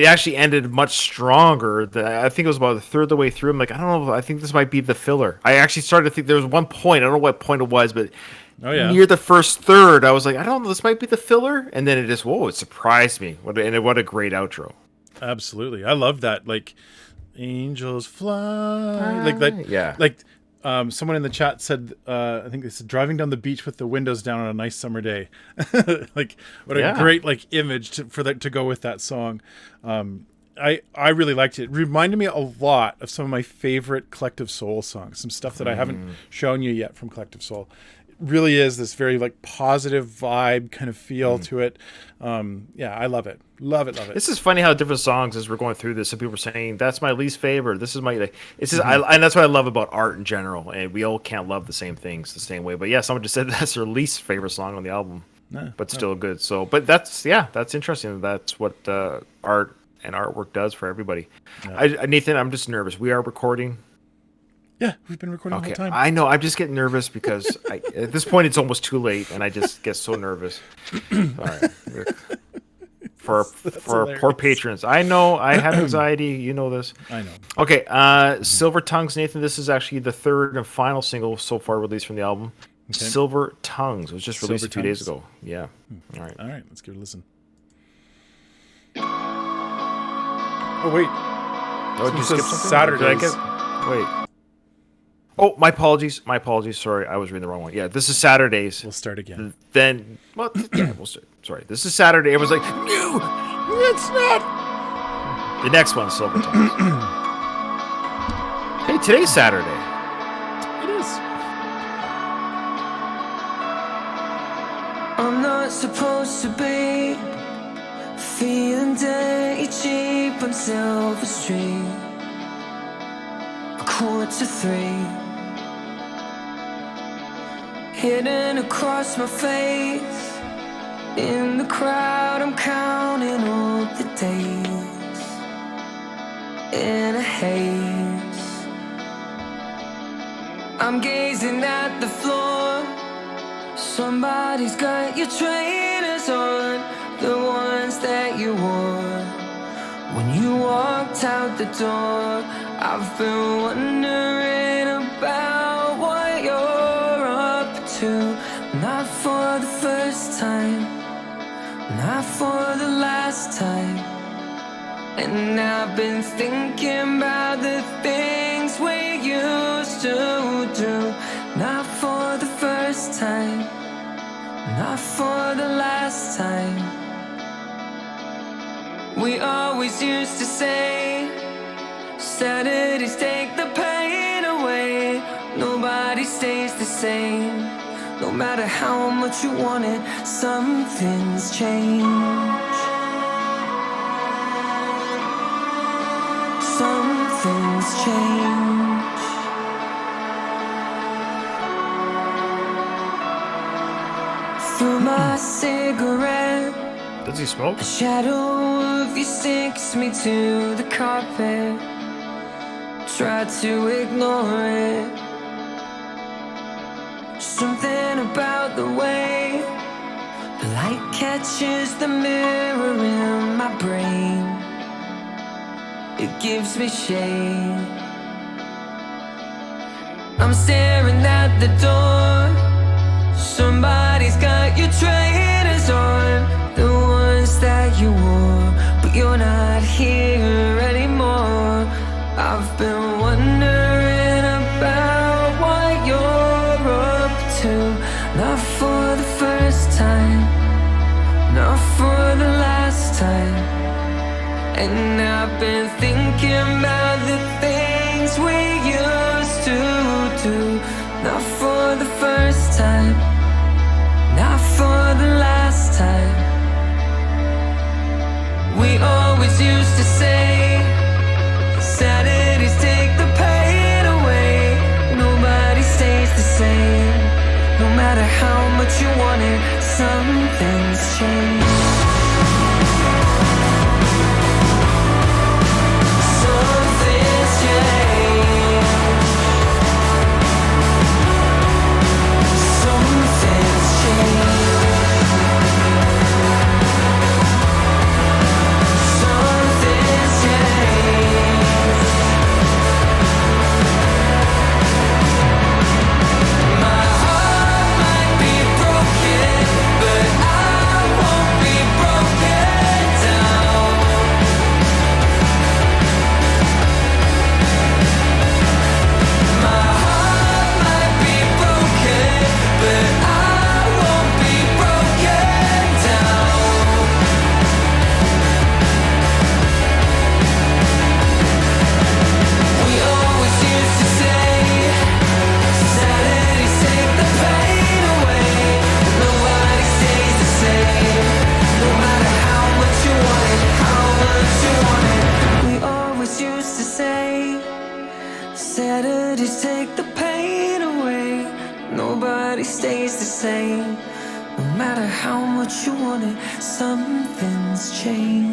actually ended much stronger. I think it was about a third of the way through. I'm like, I don't know. I think this might be the filler. I actually started to think there was one point. I don't know what point it was, but near the first third, I was like, I don't know. This might be the filler. And then it just, it surprised me. What a great outro. Absolutely. I love that. Like, angels fly. Like that. Yeah. Like, someone in the chat said, I think they said, driving down the beach with the windows down on a nice summer day. Like, what a great like image to go with that song. I really liked it. It reminded me a lot of some of my favorite Collective Soul songs. Some stuff that I haven't shown you yet from Collective Soul. It really is this very like positive vibe kind of feel to it. Yeah, I love it. Love it. This is funny how different songs, as we're going through this, some people are saying that's my least favorite. This is my and that's what I love about art in general. And we all can't love the same things the same way. But yeah, someone just said that's their least favorite song on the album, but still good. So, but that's interesting. That's what art and artwork does for everybody. Yeah. Nathan, I'm just nervous. We are recording. Yeah, we've been recording the whole time. I know. I'm just getting nervous because at this point it's almost too late, and I just get so nervous. All right. For our poor patrons. I know I have anxiety. You know this. I know. Okay. Silver Tongues, Nathan. This is actually the third and final single so far released from the album. Okay. Silver Tongues. It was just released 2 days ago. Yeah. All right. Let's give it a listen. Oh, wait. Oh, did you skip something? Saturdays. Wait. Oh, my apologies. Sorry, I was reading the wrong one. Yeah, this is Saturdays. We'll start again. Then, we'll start. Sorry, this is Saturday. Everyone's like, new It's not. The next one, Silver Tongues. Hey, today's Saturday. It is. I'm not supposed to be feeling dirty, cheap, and self-esteem. 2:45, hidden across my face. In the crowd, I'm counting all the days in a haze. I'm gazing at the floor. Somebody's got your trainers on, the ones that you wore when you walked out the door. I've been wondering about what you're up to. Not for the first time, not for the last time. And I've been thinking about the things we used to do. Not for the first time, not for the last time. We always used to say, Saturdays take the pain away. Nobody stays the same. No matter how much you want it, some things change. Some things change. Through my cigarette, Does he smoke? the shadow of you sticks me to the carpet. Try to ignore it. Something about the way the light catches the mirror in my brain. It gives me shade. I'm staring at the door. Somebody's got your trainers on, the ones that you wore, but you're not here anymore. I've been wondering about what you're up to. Not for the first time, not for the last time. And I've been thinking about the things we used to do. Not for the first time, not for the last time. We always used to say, Saturdays take the pain away. Nobody stays the same. No matter how much you want it, some things change. Some things change. Some things change. Some things change. My heart might be broken, but I won't be broken down. My heart might be broken, but I won't be broken down. We always used to say, Saturdays take the pain away. Nobody stays the same. No matter how much you want it, how much you want it. We always used to say, Saturdays take the pain away. Nobody stays the same. No matter how much you want it, some things change.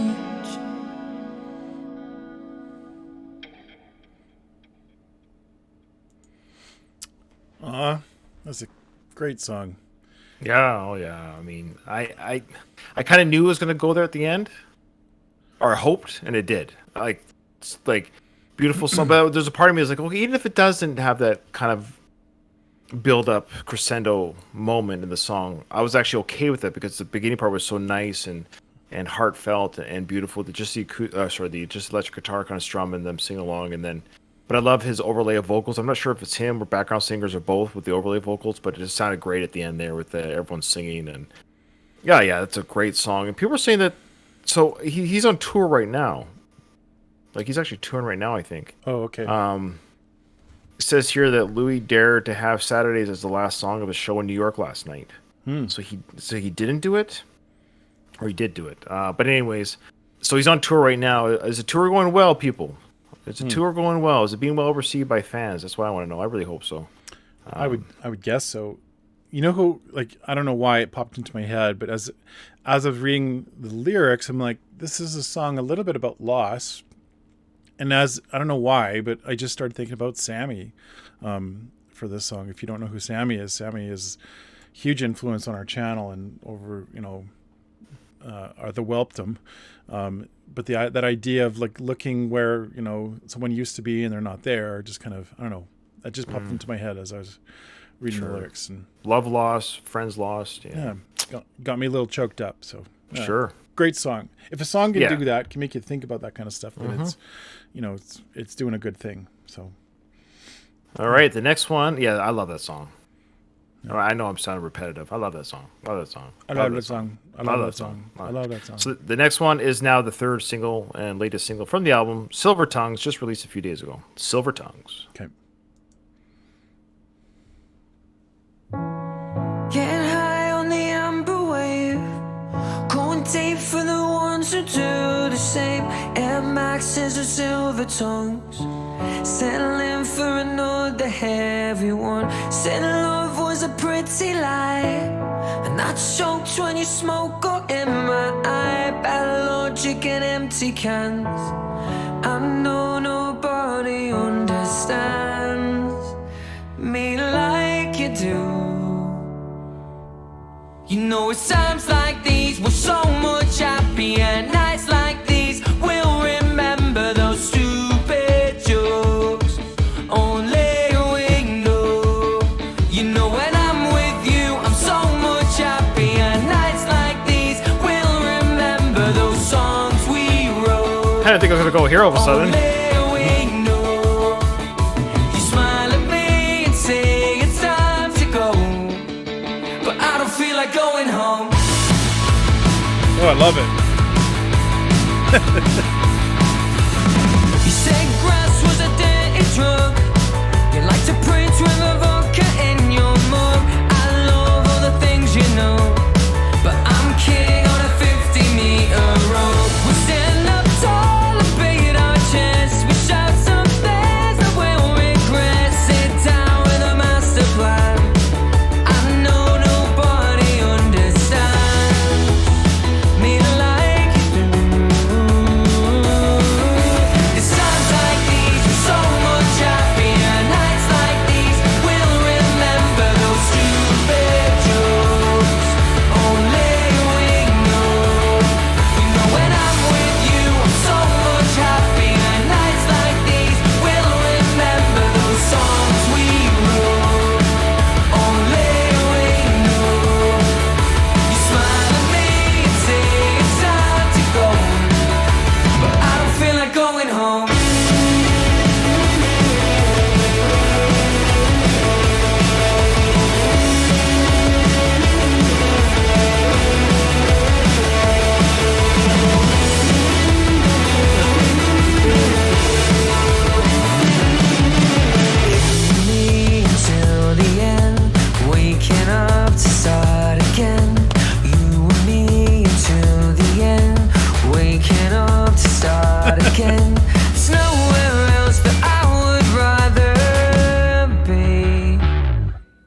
That's a great song. Yeah, oh yeah. I mean, I kind of knew it was gonna go there at the end, or I hoped, and it did. Like, it's like beautiful song, but there's a part of me that's like, okay, even if it doesn't have that kind of build up crescendo moment in the song, I was actually okay with it because the beginning part was so nice and heartfelt and beautiful. To just the just electric guitar kind of strum and them sing along, and then. But I love his overlay of vocals. I'm not sure if it's him or background singers or both with the overlay vocals, but it just sounded great at the end there with everyone singing. And yeah, that's a great song. And people are saying that So he's on tour right now. Like, he's actually touring right now, I think. Oh, okay. It says here that Louis dared to have Saturdays as the last song of a show in New York last night. So he didn't do it, or he did do it. But anyways, so he's on tour right now. Is the tour going well, people? Is the tour going well? Is it being well received by fans? That's what I want to know. I really hope so. I would guess so. You know who, like, I don't know why it popped into my head, but as I was reading the lyrics, I'm like, this is a song a little bit about loss. And I don't know why, but I just started thinking about Sammy for this song. If you don't know who Sammy is huge influence on our channel and over, are the Welpdom. But that idea of like looking where, someone used to be and they're not there, just kind of, I don't know, that just popped into my head as I was reading the lyrics. And love lost, friends lost. Yeah, got me a little choked up. So sure. Great song. If a song can do that, can make you think about that kind of stuff, then it's doing a good thing. So, all right, the next one. Yeah, I love that song. Yeah. I know I'm sounding repetitive. I love that song. I love that song. So the next one is now the third single and latest single from the album, Silver Tongues, just released a few days ago. Silver Tongues. Okay. Getting high on the amber wave, going deep for the ones who do the same. Air Maxes or silver tongues, settling for another heavy one. Said love was a pretty lie, and I choked when you smoke got in my eye. Bad logic and empty cans. I know nobody understands me like you do. You know it's times like these we're so much happier. Nights like these we'll remember those stupid jokes. Only we know. You know when I'm with you I'm so much happier. Nights like these we'll remember those songs we wrote. I didn't think I was gonna go here all of a sudden. Going home. Oh, I love it. You said grass was a dirty drug. You like to print with a vodka in your mug. I love all the things you know, but I'm king on a 50-meter rope. We stand up tall and beat our chests. We shout some things that we'll regret. Sit down with a master plan.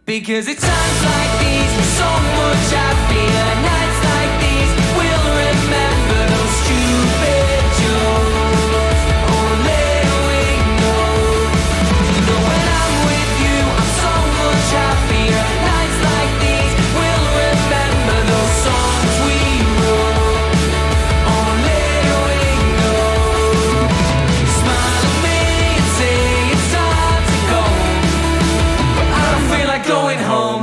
Because it's times like these we're so much happier. Nights like these we'll remember those stupid jokes. Only we know. You know when I'm with you I'm so much happier. Nights like these we'll remember those songs we wrote. Only we know. You smile at me and say it's time to go, but I don't feel like going home.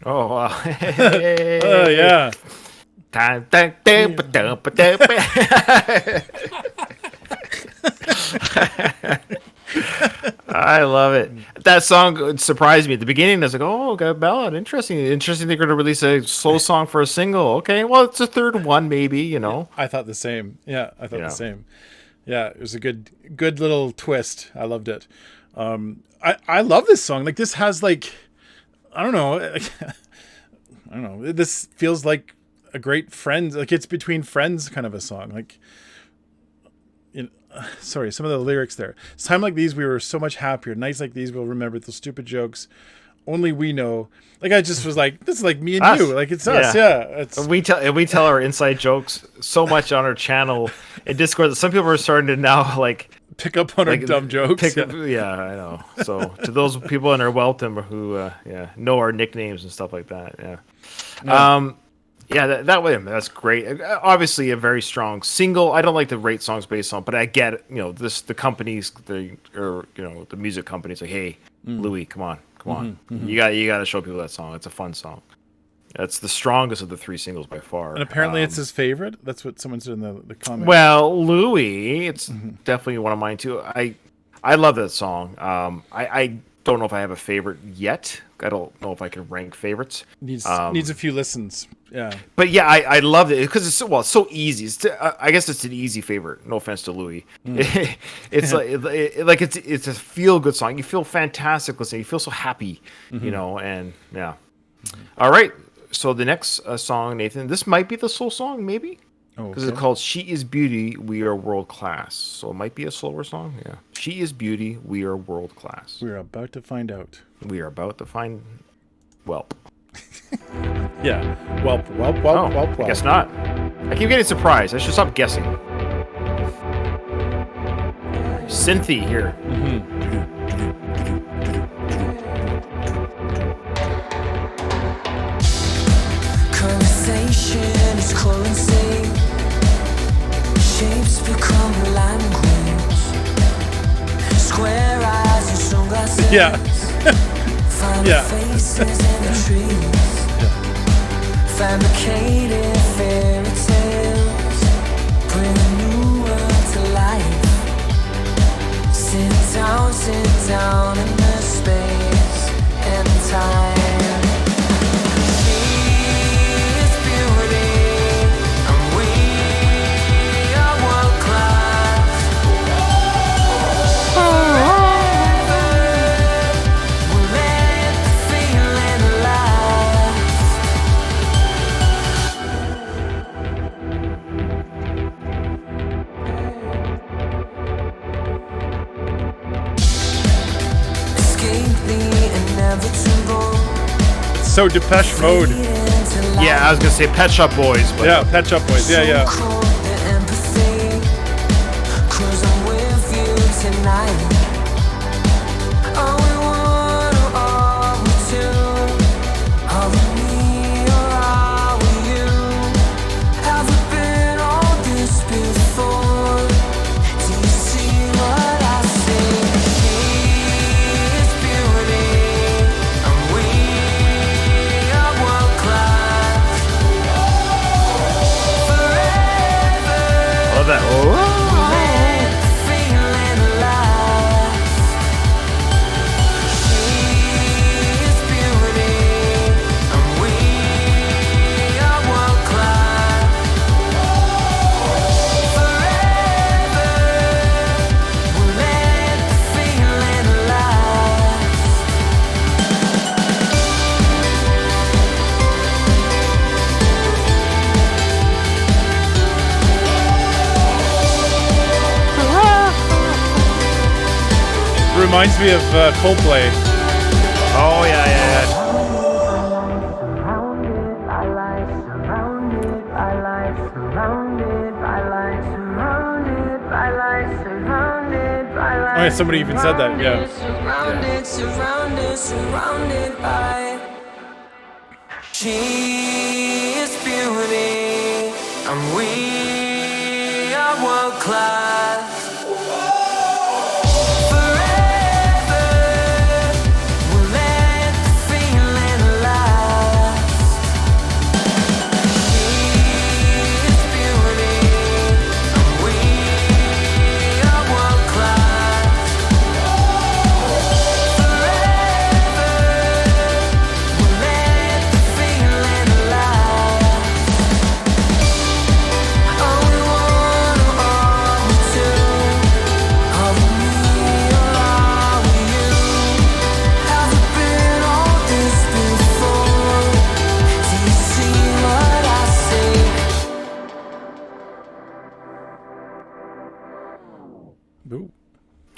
Oh, wow. Oh, yeah. Time. I love it. That song surprised me at the beginning. I was like, "Oh, got a ballad. Interesting. Interesting. They're going to release a slow song for a single. Okay, well, it's a third one, maybe. You know." I thought the same. Yeah, I thought Yeah. the same. Yeah, it was a good little twist. I loved it. I love this song. Like, this has like, I don't know, I don't know. This feels like a great friends. Like, it's between friends kind of a song. Like, sorry, some of the lyrics there. It's time like these we were so much happier. Nights like these we'll remember those stupid jokes. Only we know. Like, I just was like, this is like me and Us. you. Like, it's us. Yeah. It's We tell our inside jokes so much on our channel in Discord that some people are starting to now like pick up on our dumb jokes. Yeah, I know. So to those people in our Welp who know our nicknames and stuff like that. Yeah. That way, that's great. Obviously, a very strong single. I don't like to rate songs based on, but I get it. The companies, the music companies, like, hey, Louis, come on, you got to show people that song. It's a fun song. That's the strongest of the three singles by far. And apparently, it's his favorite. That's what someone said in the comments. Well, Louis, it's definitely one of mine too. I love that song. I don't know if I have a favorite yet. I don't know if I can rank favorites. Needs a few listens. Yeah. But yeah, I love it because it's so easy. I guess it's an easy favorite. No offense to Louis. It's like it's a feel good song. You feel fantastic listening. You feel so happy, and yeah. All right. So the next song, Nathan, this might be the soul song, maybe. Because it's called "She Is Beauty, We Are World Class." So it might be a slower song. Yeah. She is beauty, we are world class. We're about to find out. We are about to find Welp. Yeah. Welp. I guess not. I keep getting surprised. I should stop guessing. Synthy here. Conversation is currency. Shapes become language. Square eyes and sunglasses. Yeah. Find Yeah. faces in the trees. Fabricated fairy tales. Bring a new world to life. Sit down in the space and time. So Depeche Mode. Yeah, I was gonna say Pet Shop Boys, but Yeah, Pet Shop Boys. Yeah. Reminds me of Coldplay. Oh yeah. Oh yeah, somebody even said that. Yeah. Surrounded by. She is beauty, and we are world class.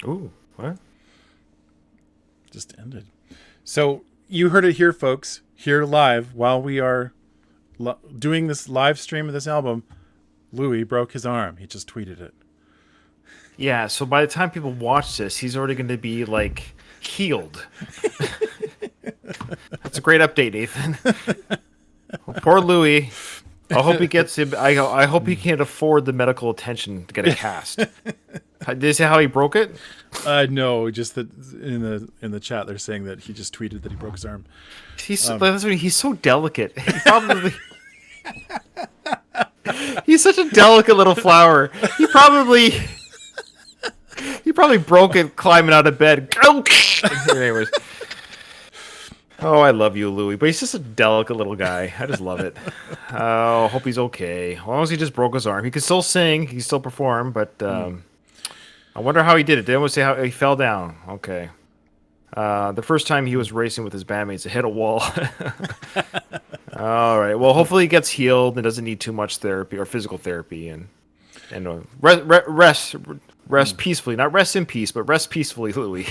Ooh, what? Just ended. So you heard it here, folks. Here live while we are doing this live stream of this album. Louis broke his arm. He just tweeted it. Yeah, so by the time people watch this, he's already going to be like healed. That's a great update, Nathan. Poor Louis. I hope he gets him. I hope he can't afford the medical attention to get a cast. Did they say how he broke it? No, just that in the chat they're saying that he just tweeted that he broke his arm. He's so delicate. He's such a delicate little flower. He probably broke it climbing out of bed. Anyways. Oh, I love you, Louis. But he's just a delicate little guy. I just love it. Oh, hope he's okay. As long as he just broke his arm. He can still sing. He can still perform. But I wonder how he did it. They almost say how he fell down. Okay. The first time he was racing with his bandmates, it hit a wall. All right. Well, hopefully he gets healed and doesn't need too much therapy or physical therapy. And rest peacefully. Not rest in peace, but rest peacefully, Louis.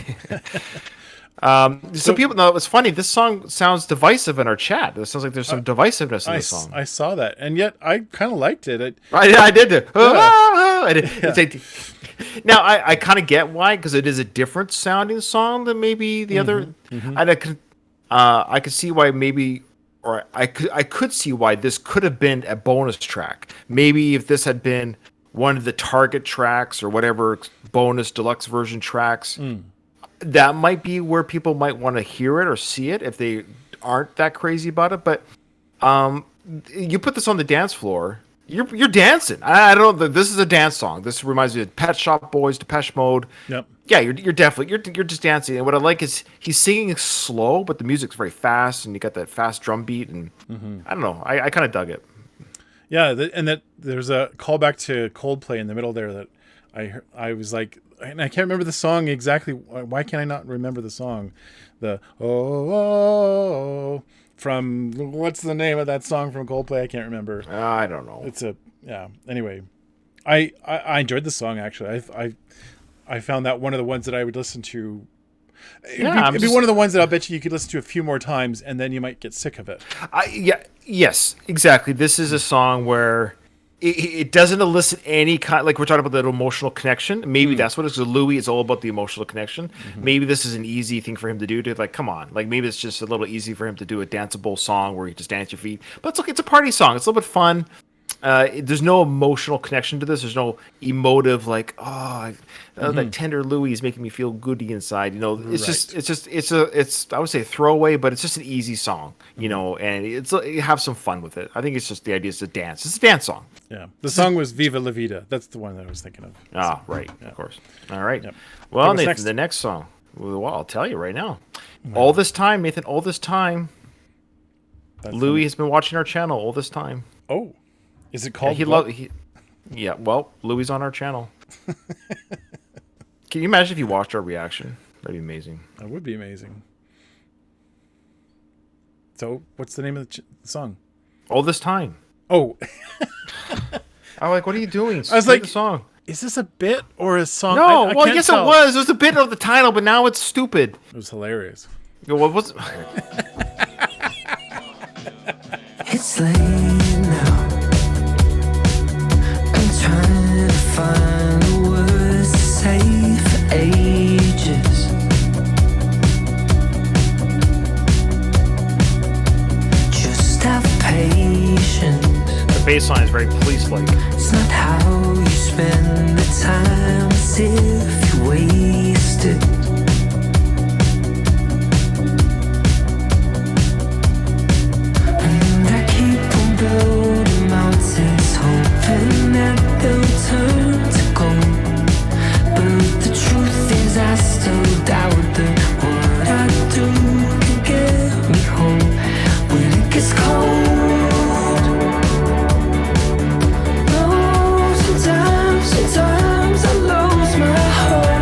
So people know it's funny. This song sounds divisive in our chat. It sounds like there's some divisiveness in the song. I saw that, and yet I kind of liked it. I did. Now I kind of get why, because it is a different sounding song than maybe the other. And I could see why maybe, or I could see why this could have been a bonus track. Maybe if this had been one of the target tracks or whatever bonus deluxe version tracks. That might be where people might want to hear it or see it if they aren't that crazy about it. But you put this on the dance floor, you're dancing. I don't know. This is a dance song. This reminds me of Pet Shop Boys, Depeche Mode. Yep. Yeah, you're definitely you're just dancing. And what I like is he's singing slow, but the music's very fast, and you got that fast drum beat. And I don't know. I kind of dug it. Yeah, and that there's a callback to Coldplay in the middle there that I was like. And I can't remember the song exactly. Why can't I not remember the song? The from what's the name of that song from Coldplay? I can't remember. I don't know. Anyway, I enjoyed the song actually. I found that one of the ones that I would listen to. It'd be one of the ones that I'll bet you could listen to a few more times, and then you might get sick of it. Yes, exactly. This is a song where. It doesn't elicit any kind, like we're talking about that emotional connection. Maybe that's what it is. So Louis is all about the emotional connection. Maybe this is an easy thing for him to do. Come on. Like maybe it's just a little easy for him to do a danceable song where you just dance your feet. But it's okay. It's a party song. It's a little bit fun. There's no emotional connection to this. There's no emotive like, that tender Louis is making me feel goody inside. It's I would say a throwaway, but it's just an easy song, and you have some fun with it. I think it's just the idea is to dance. It's a dance song. Yeah. The song was Viva La Vida. That's the one that I was thinking of. Right. Yeah. Of course. All right. Yep. Well, Nathan, the next song. Well, I'll tell you right now. All this time, Nathan, all this time, Louis has been watching our channel all this time. Oh. Is it called? Well, Louis on our channel. Can you imagine if you watched our reaction? That'd be amazing. That would be amazing. So, what's the name of the song? All This Time. Oh. I'm like, what are you doing? I was like, the song. Is this a bit or a song? No, I guess it was. It was a bit of the title, but now it's stupid. It was hilarious. What was? It's late now. Trying to find the words to say for ages. Just have patience. The bass line is very police-like. It's not how you spend the time, as if you wasted. And I keep on building mountains, hoping that they'll turn to gold. But the truth is I still doubt that what I do can get me home when it gets cold. Oh, sometimes I lose my hope.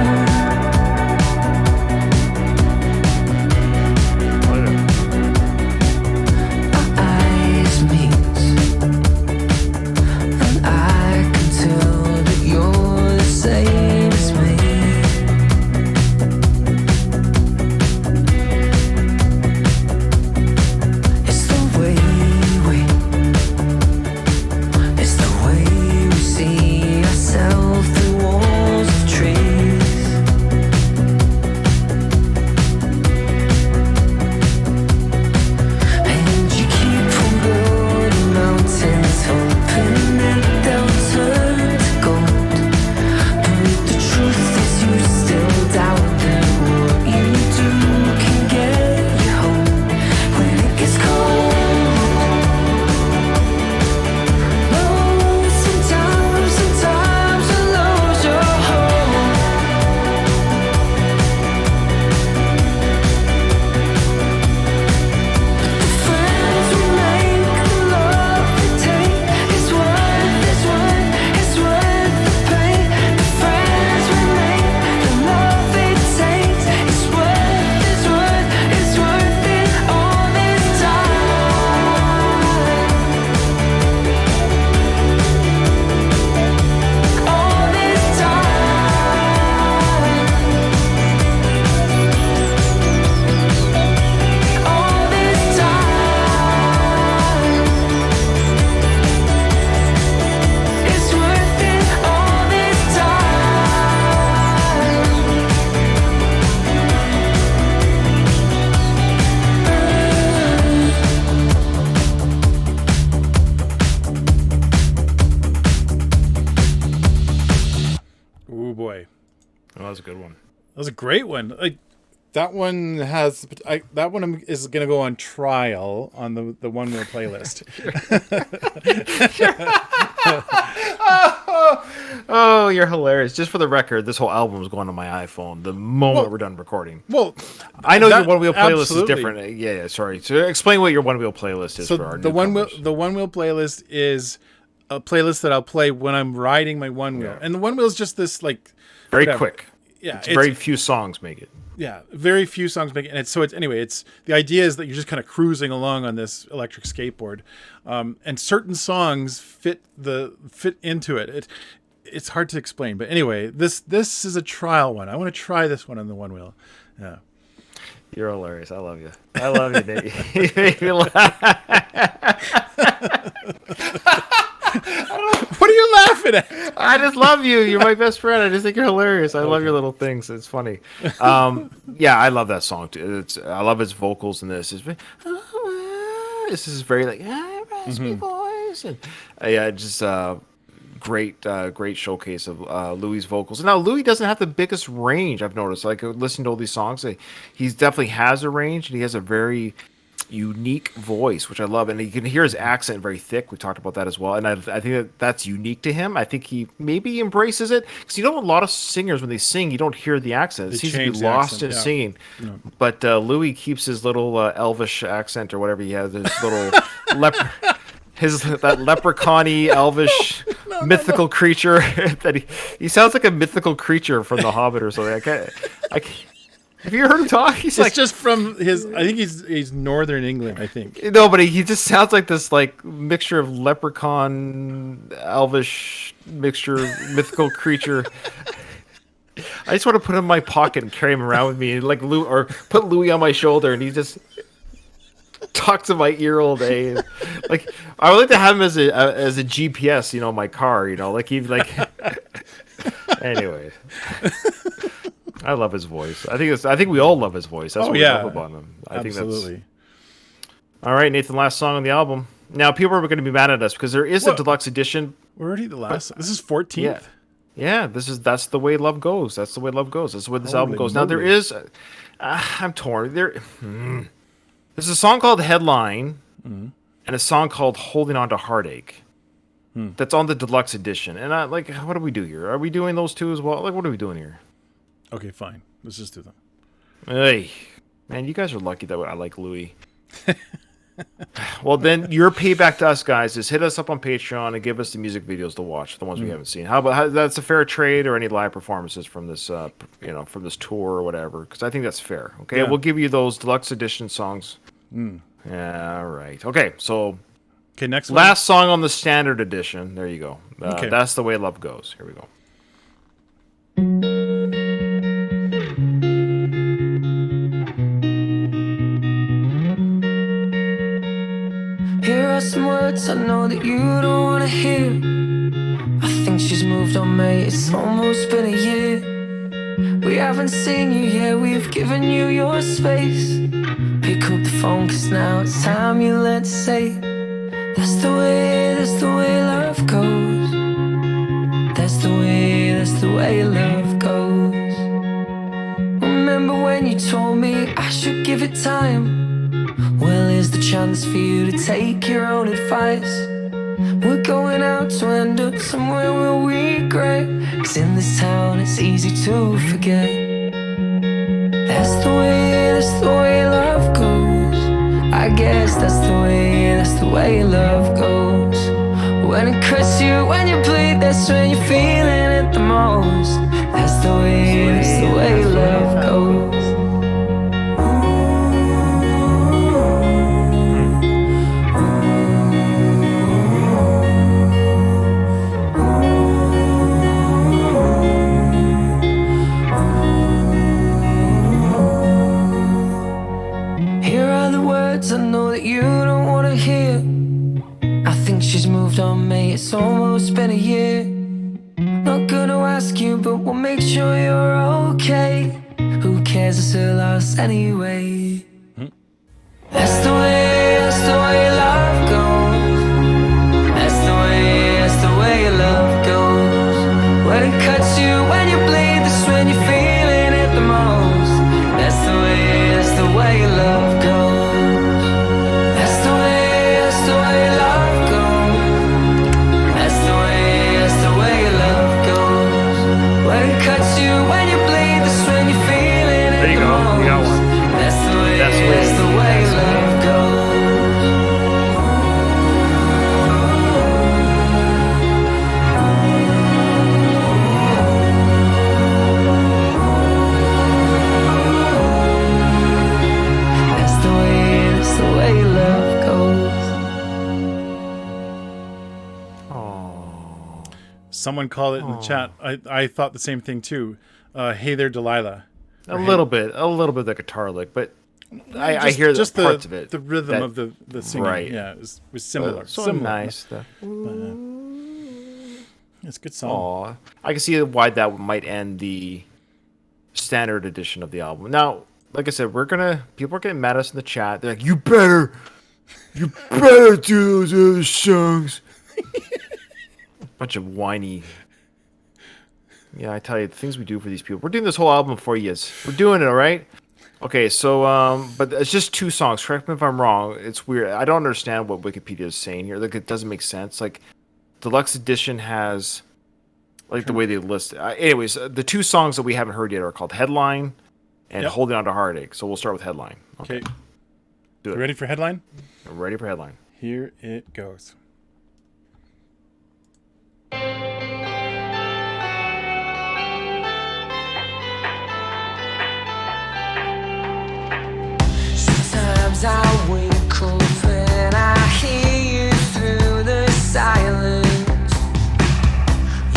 was a great one. Like that one has that one is going to go on trial on the One Wheel playlist. Oh, you're hilarious. Just for the record, this whole album is going on my iPhone the moment we're done recording. Well, I know your One Wheel playlist absolutely. is different. Yeah, sorry. So explain what your One Wheel playlist is for our the One Wheel playlist is a playlist that I'll play when I'm riding my One Wheel. And the One Wheel is just this like very quick. Yeah, it's very few songs make it. Yeah, very few songs make it. And it's the idea is that you're just kind of cruising along on this electric skateboard, and certain songs fit into it. It's hard to explain, but anyway, this is a trial one. I want to try this one on the One Wheel. Yeah, you're hilarious. I love you. I love you, Nate. You make me laugh. What are you laughing at? I just love you. You're my best friend. I just think you're hilarious. I love your little things. It's funny. Yeah, I love that song too. I love his vocals in this. This is very like raspy voice, and just great showcase of Louis' vocals. Now Louis doesn't have the biggest range. I've noticed. Like listening to all these songs, he definitely has a range, and he has a very unique voice, which I love, and you can hear his accent very thick. We talked about that as well, and I think that's unique to him. I think he maybe embraces it because a lot of singers when they sing, you don't hear the accent. It seems to be lost in singing. Yeah. But Louis keeps his little Elvish accent or whatever he has. His little that leprechaun-y, elvish, mythical creature that he sounds like a mythical creature from The Hobbit or something. I can't. Have you heard him talk? He's just from his. I think he's Northern England. I think. No, but he just sounds like this mixture of leprechaun, elvish mixture, mythical creature. I just want to put him in my pocket and carry him around with me, or put Louis on my shoulder, and he just talks to my ear all day. I would like to have him as a GPS, my car. Anyway. I love his voice. I think we all love his voice. That's what we love about him. Absolutely. All right, Nathan. Last song on the album. Now people are going to be mad at us because there is a deluxe edition. We're already the last. This is 14th. Yeah. That's the way love goes. That's the way love goes. That's the way this album goes. Now there is. I'm torn. There's a song called Headline, and a song called Holding On to Heartache. That's on the deluxe edition. And what do we do here? Are we doing those two as well? What are we doing here? Okay, fine. Let's just do them. Hey, man, you guys are lucky that I like Louis. Well, then your payback to us guys is hit us up on Patreon and give us the music videos to watch, the ones we haven't seen. How that's a fair trade, or any live performances from this, from this tour or whatever? Because I think that's fair. Okay, we'll give you those deluxe edition songs. Yeah, all right. Okay, so next last song on the standard edition. There you go. That's the way love goes. Here we go. Here are some words I know that you don't wanna hear. I think she's moved on, mate. It's almost been a year. We haven't seen you yet, we've given you your space. Pick up the phone, cause now it's time you let say. That's the way love goes. That's the way love goes. Remember when you told me I should give it time? Well, here's the chance for you to take your own advice. We're going out to end up somewhere we'll regret, cause in this town it's easy to forget. That's the way love goes. I guess that's the way love goes. When it cuts you, when you bleed, that's when you're feeling it the most. That's the way love goes. I know that you don't wanna hear. I think she's moved on, mate. It's almost been a year. Not gonna ask you, but we'll make sure you're okay. Who cares, it's a loss anyway. That's the way love goes. That's the way love goes. When it cuts you, when you bleed, that's when you're feeling it the most. Someone called it in the chat. I thought the same thing too. Hey there, Delilah. A little bit of the guitar lick, but I hear just parts of it. The rhythm of the singing, right? Yeah, it was similar. So similar. nice. It's a good song. I can see why that might end the standard edition of the album. Now, like I said, people are getting mad at us in the chat. They're like, you better do those other songs. Bunch of whiny. Yeah, I tell you, the things we do for these people. We're doing this whole album for you. We're doing it, all right? Okay, so, but it's just 2 songs. Correct me if I'm wrong. It's weird. I don't understand what Wikipedia is saying here. Like, it doesn't make sense. Like, Deluxe Edition has, like, the way they list it. Anyways, the 2 songs that we haven't heard yet are called Headline and Holding On to Heartache. So we'll start with Headline. Okay. Do it. You ready for Headline? I'm ready for Headline. Here it goes. Sometimes I wake up and I hear you through the silence.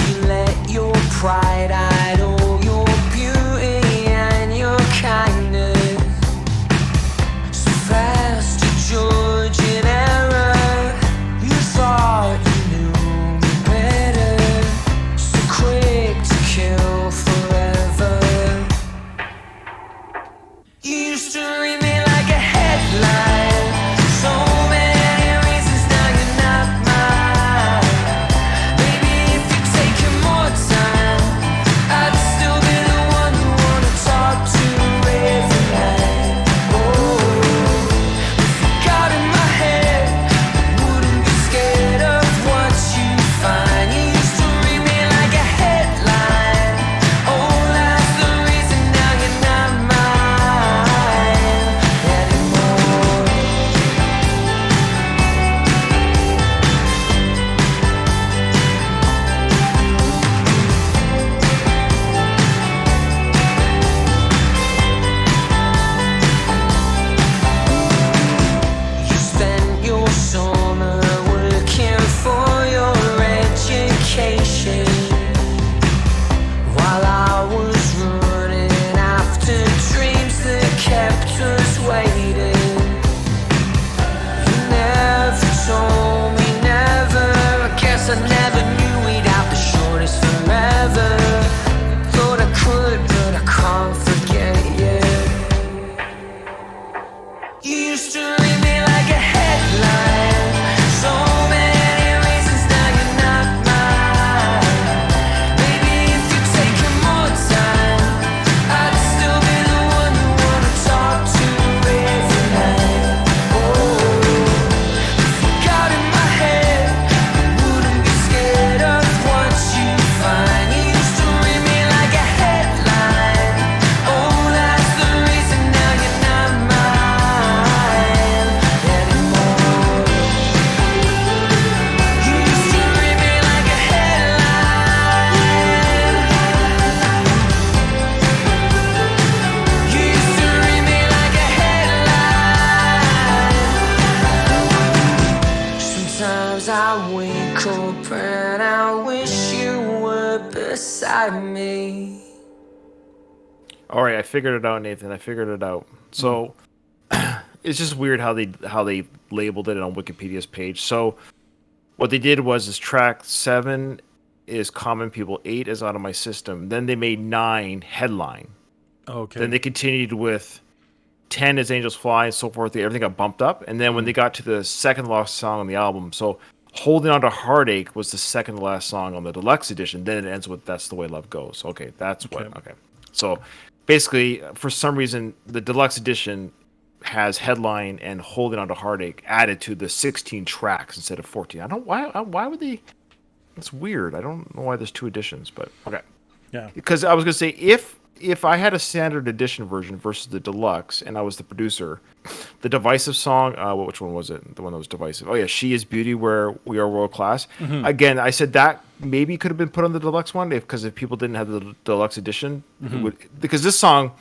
You let your pride hide all your beauty and your kindness. So fast to judge an error. You thought you knew me better. So quick to kill forever. You used to read me like a headline. So many reasons now you're not mine. Maybe if you take more time, I'd still be the one you wanna talk to every night. Oh, if you got in my head, I wouldn't be scared of what you find. You used to read me like a headline. Oh, that's the reason now you're not mine anymore. You spent your summer working for your education, while I was running after dreams that kept us waiting. You never told me never. I guess I never knew we'd have the shortest forever. Thought I could, but I can't forget you. You used to read me like a headline. So many reasons now you're not mine. Maybe if you take more time, I'd still be the one you wanna talk to every night. Oh, if you got in my head, I wouldn't be scared of what you find. You used to read me like a headline. Oh, that's the reason now you're not mine anymore. You used to read me like a headline. You used to read me like a headline. Sometimes I wake up and I wish you were beside me. All right, I figured it out, Nathan. I figured it out. So it's just weird how they labeled it on Wikipedia's page. So what they did was is track 7 is Common People, 8 is Out of My System. Then they made 9 Headline. Okay. Then they continued with 10 is Angels Fly and so forth. Everything got bumped up. And then when they got to the second last song on the album, so Holding On to Heartache was the second to last song on the deluxe edition. Then it ends with That's the Way Love Goes. Okay, that's what. Okay. So basically, for some reason, the deluxe edition has Headline and Holding On to Heartache added to the 16 tracks instead of 14. I don't why would they? It's weird. I don't know why there's 2 editions, but okay. Yeah. Because I was gonna say if I had a standard edition version versus the deluxe, and I was the producer, the divisive song, which one was it? The one that was divisive. Oh yeah, She Is Beauty, Where We Are World Class. Mm-hmm. Again, I said that maybe could have been put on the deluxe one because if people didn't have the deluxe edition, because this song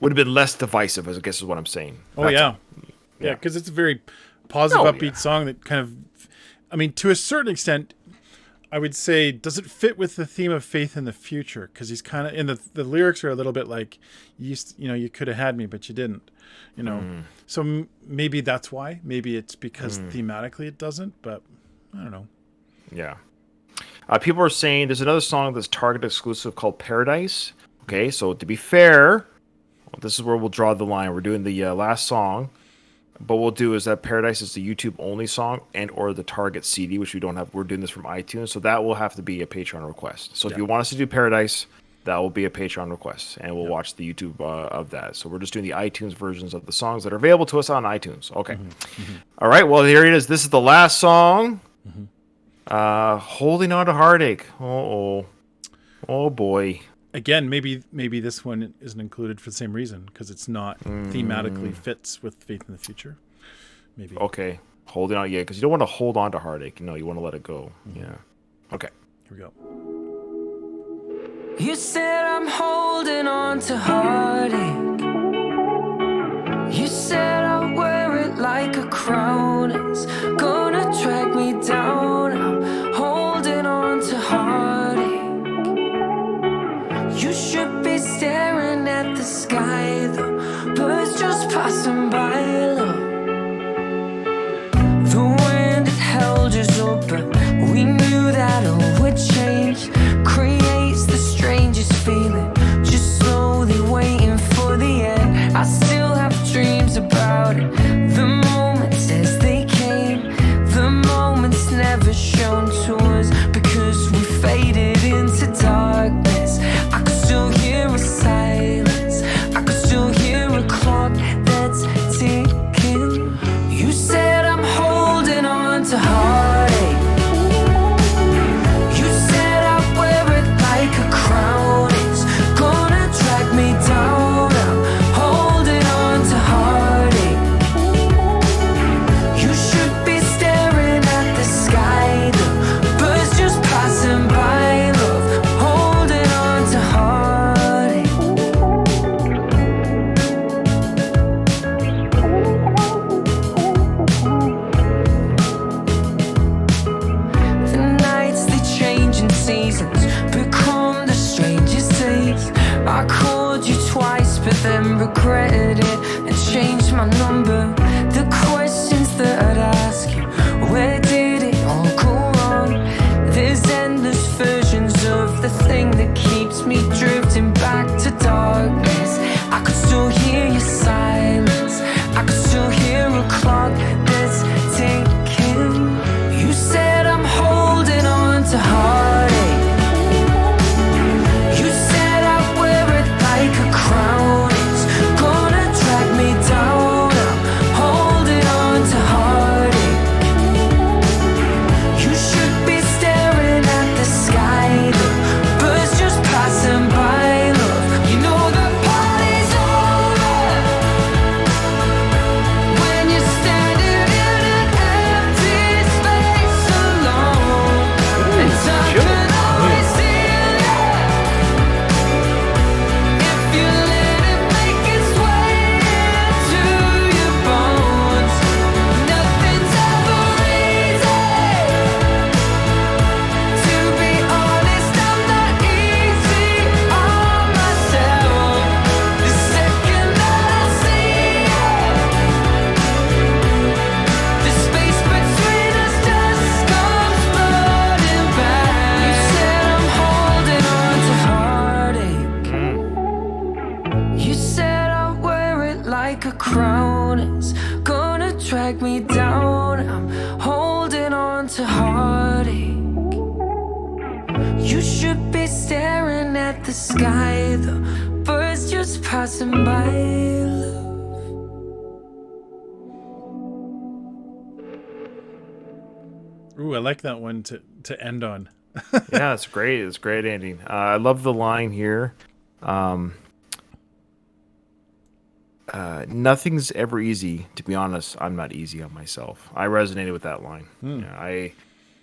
would have been less divisive, I guess is what I'm saying. Oh yeah, because it's a very positive, upbeat song that kind of, I mean, to a certain extent, I would say, does it fit with the theme of faith in the future? Because he's kind of in the lyrics are a little bit like, you could have had me, but you didn't, So maybe that's why. Maybe it's because thematically it doesn't, but I don't know. Yeah. People are saying there's another song that's Target exclusive called Paradise. Okay, so to be fair, this is where we'll draw the line. We're doing the last song. But what we'll do is that Paradise is the YouTube only song and or the Target CD, which we don't have. We're doing this from iTunes, so that will have to be a Patreon request. So if you want us to do Paradise, that will be a Patreon request, and we'll watch the YouTube of that. So we're just doing the iTunes versions of the songs that are available to us on iTunes. Okay. All right, well, here it is. This is the last song. Holding On to Heartache. Oh boy. Again, maybe this one isn't included for the same reason, because it's not thematically fits with Faith in the Future. Maybe. Okay. Holding on, because you don't want to hold on to heartache. You want to let it go. Yeah. Okay. Here we go. You said I'm holding on to heartache. You said I'll wear it like a crown. It's gonna drag me down. I'm holding on to heartache. You should be staring at the sky, the birds just passing by, love. The wind it held us up, but we knew that all would change. Creates the strangest feeling, just slowly waiting for the end. I still have dreams about it, the moments as they came. The moments never shown to us, because we faded into darkness. I could still hear a silence, I could still hear a clock that's ticking. You said I'm holding on to heartache. You said I'd wear it like a crown. It's gonna drag me down. I'm holding on to heartache. You should be staring at the sky, the birds just passing by, love. Holding on to heartache. The nights they change in seasons, become the strangest days. I called you twice, but then regretted it and changed my number. The questions that I'd ask you, where did it all go wrong? There's endless versions of the thing that keeps me drifting back to darkness. I could still hear your silence, I could still hear a clock that's ticking. You said I'm holding on to heartache. You said I'd wear it like a crown. It's gonna drag me down. I'm holding on to heartache. You should be staring at the sky, the birds just passing by, love. You know the party's over when you're standing in an empty space alone. And time can always steal you if you let it make its way into your bones. Nothing's ever easy. To be honest, I'm not easy on myself. The second that I see you, the space between us just comes flooding back. You said I'm holding on to heartache. You said I'll wear it like a crown. It's gonna drag me down. I'm holding on to heartache. You should be staring at the sky, the birds just passing by, love. Ooh, I like that one to end on. Yeah, it's great. It's great ending. I love the line here. Nothing's ever easy. To be honest, I'm not easy on myself. I resonated with that line. Yeah,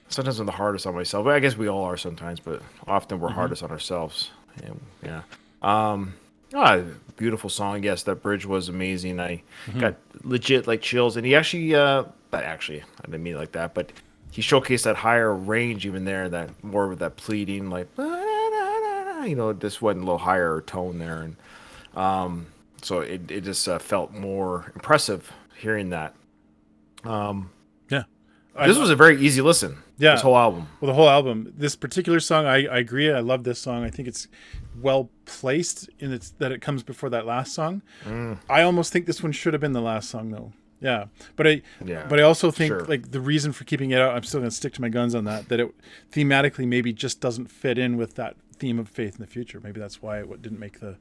sometimes I'm the hardest on myself. I guess we all are sometimes, but often we're hardest on ourselves. Yeah. Beautiful song. Yes, that bridge was amazing. I got legit like chills, and he actually, I didn't mean it like that, but he showcased that higher range even there, that more of that pleading, like, this went a little higher tone there. And so it just felt more impressive hearing that. Yeah. This was a very easy listen. Yeah. This whole album. Well, the whole album. This particular song, I agree. I love this song. I think it's well placed in its that it comes before that last song. I almost think this one should have been the last song, though. Yeah, but I also think like the reason for keeping it out, I'm still going to stick to my guns on that. That it thematically maybe just doesn't fit in with that theme of faith in the future. Maybe that's why it didn't make the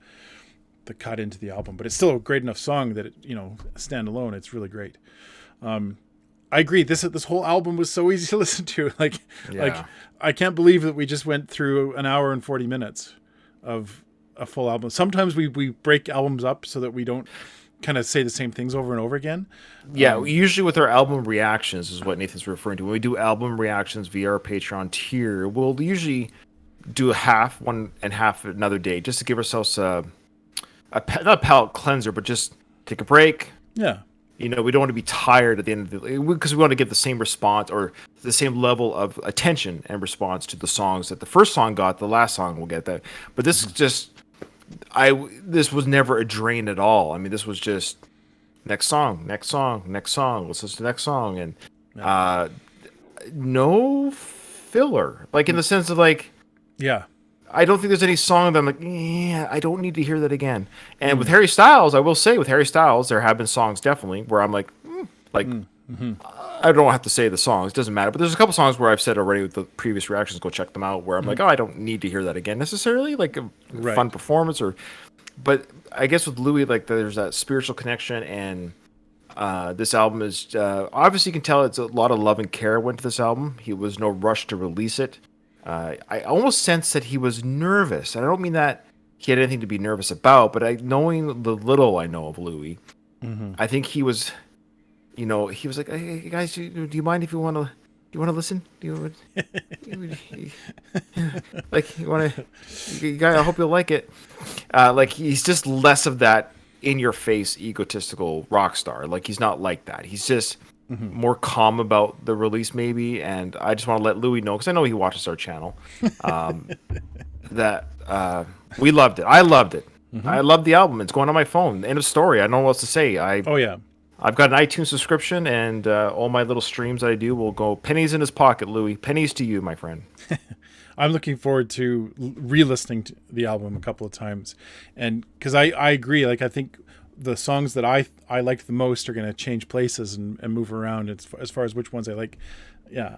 cut into the album. But it's still a great enough song that it stand alone. It's really great. I agree. This whole album was so easy to listen to. Like I can't believe that we just went through an hour and 40 minutes of a full album. Sometimes we break albums up so that we don't kind of say the same things over and over again. Yeah, usually with our album reactions is what Nathan's referring to. When we do album reactions via our Patreon tier, we'll usually do one and half another day just to give ourselves not a palate cleanser, but just take a break. Yeah. We don't want to be tired at the end of the because we want to get the same response or the same level of attention and response to the songs that the first song got. The last song will get that, but this is just this was never a drain at all. I mean, this was just next song. Let's listen to the next song, and no filler. Like in the sense of like, yeah. I don't think there's any song that I'm like, I don't need to hear that again. And with Harry Styles, I will say with Harry Styles, there have been songs definitely where I'm like, I don't have to say the songs, it doesn't matter. But there's a couple songs where I've said already with the previous reactions, go check them out, where I'm like, I don't need to hear that again necessarily, like a fun performance but I guess with Louis, like there's that spiritual connection, and this album is obviously you can tell it's a lot of love and care went to this album. He was no rush to release it. I almost sense that he was nervous. And I don't mean that he had anything to be nervous about, but knowing the little I know of Louis, I think he was, he was like, "Hey guys, do you mind if you want to listen? Like you want to? Guys, I hope you'll like it." Like he's just less of that in your face egotistical rock star. Like he's not like that. He's just more calm about the release maybe, and I just want to let Louis know, because I know he watches our channel, that we loved it. I loved it. I love the album. It's going on my phone. End of story. I don't know what else to say. I've got an iTunes subscription, and all my little streams that I do will go pennies in his pocket, Louis. Pennies to you, my friend. I'm looking forward to re-listening to the album a couple of times, and because I agree. Like I think the songs that I liked the most are going to change places and move around as far as which ones I like. Yeah.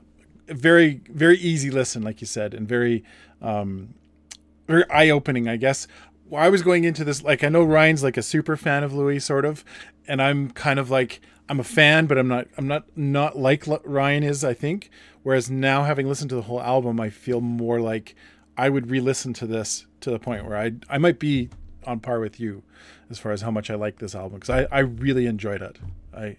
Very, very easy listen, like you said, and very eye-opening, I guess. I was going into this, like, I know Ryan's like a super fan of Louis, sort of, and I'm kind of like, I'm a fan, but I'm not like Ryan is, I think. Whereas now, having listened to the whole album, I feel more like I would re-listen to this to the point where I might be on par with you as far as how much I like this album, because I really enjoyed it. I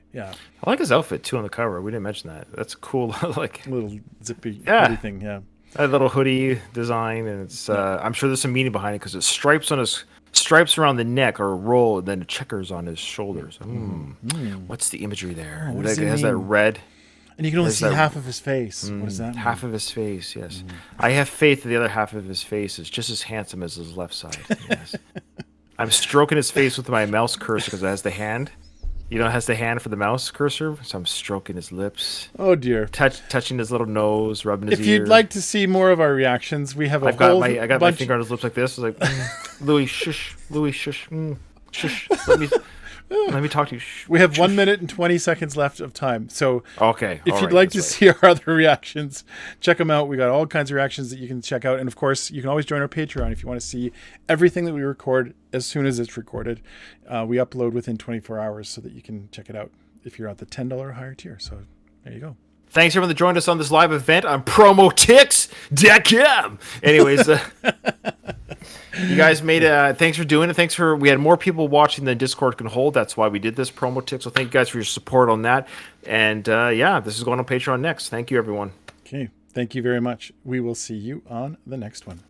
like his outfit too on the cover. We didn't mention that. That's cool. Like little zippy hoodie thing. Yeah, that little hoodie design, and it's I'm sure there's some meaning behind it, because it's stripes around the neck or a roll, and then checkers on his shoulders. What's the imagery there? What does it has mean? that red. And you can only see half of his face. What does that mean? Half of his face, yes. I have faith that the other half of his face is just as handsome as his left side. Yes. I'm stroking his face with my mouse cursor because it has the hand. It has the hand for the mouse cursor. So I'm stroking his lips. Oh, dear. Touching his little nose, rubbing his ear. If you'd like to see more of our reactions, we have I got my finger on his lips like this. I was like, Louis, shush. Louis, shush. Shush. Let me talk to you. We have 1 minute and 20 seconds left of time. So if you'd like to see our other reactions, check them out. We got all kinds of reactions that you can check out. And of course, you can always join our Patreon if you want to see everything that we record as soon as it's recorded. We upload within 24 hours so that you can check it out if you're at the $10 or higher tier. So there you go. Thanks everyone that joined us on this live event on promotix.com. Anyways, you guys made thanks for doing it. We had more people watching than Discord can hold. That's why we did this promotix. So thank you guys for your support on that. And this is going on Patreon next. Thank you, everyone. Okay. Thank you very much. We will see you on the next one.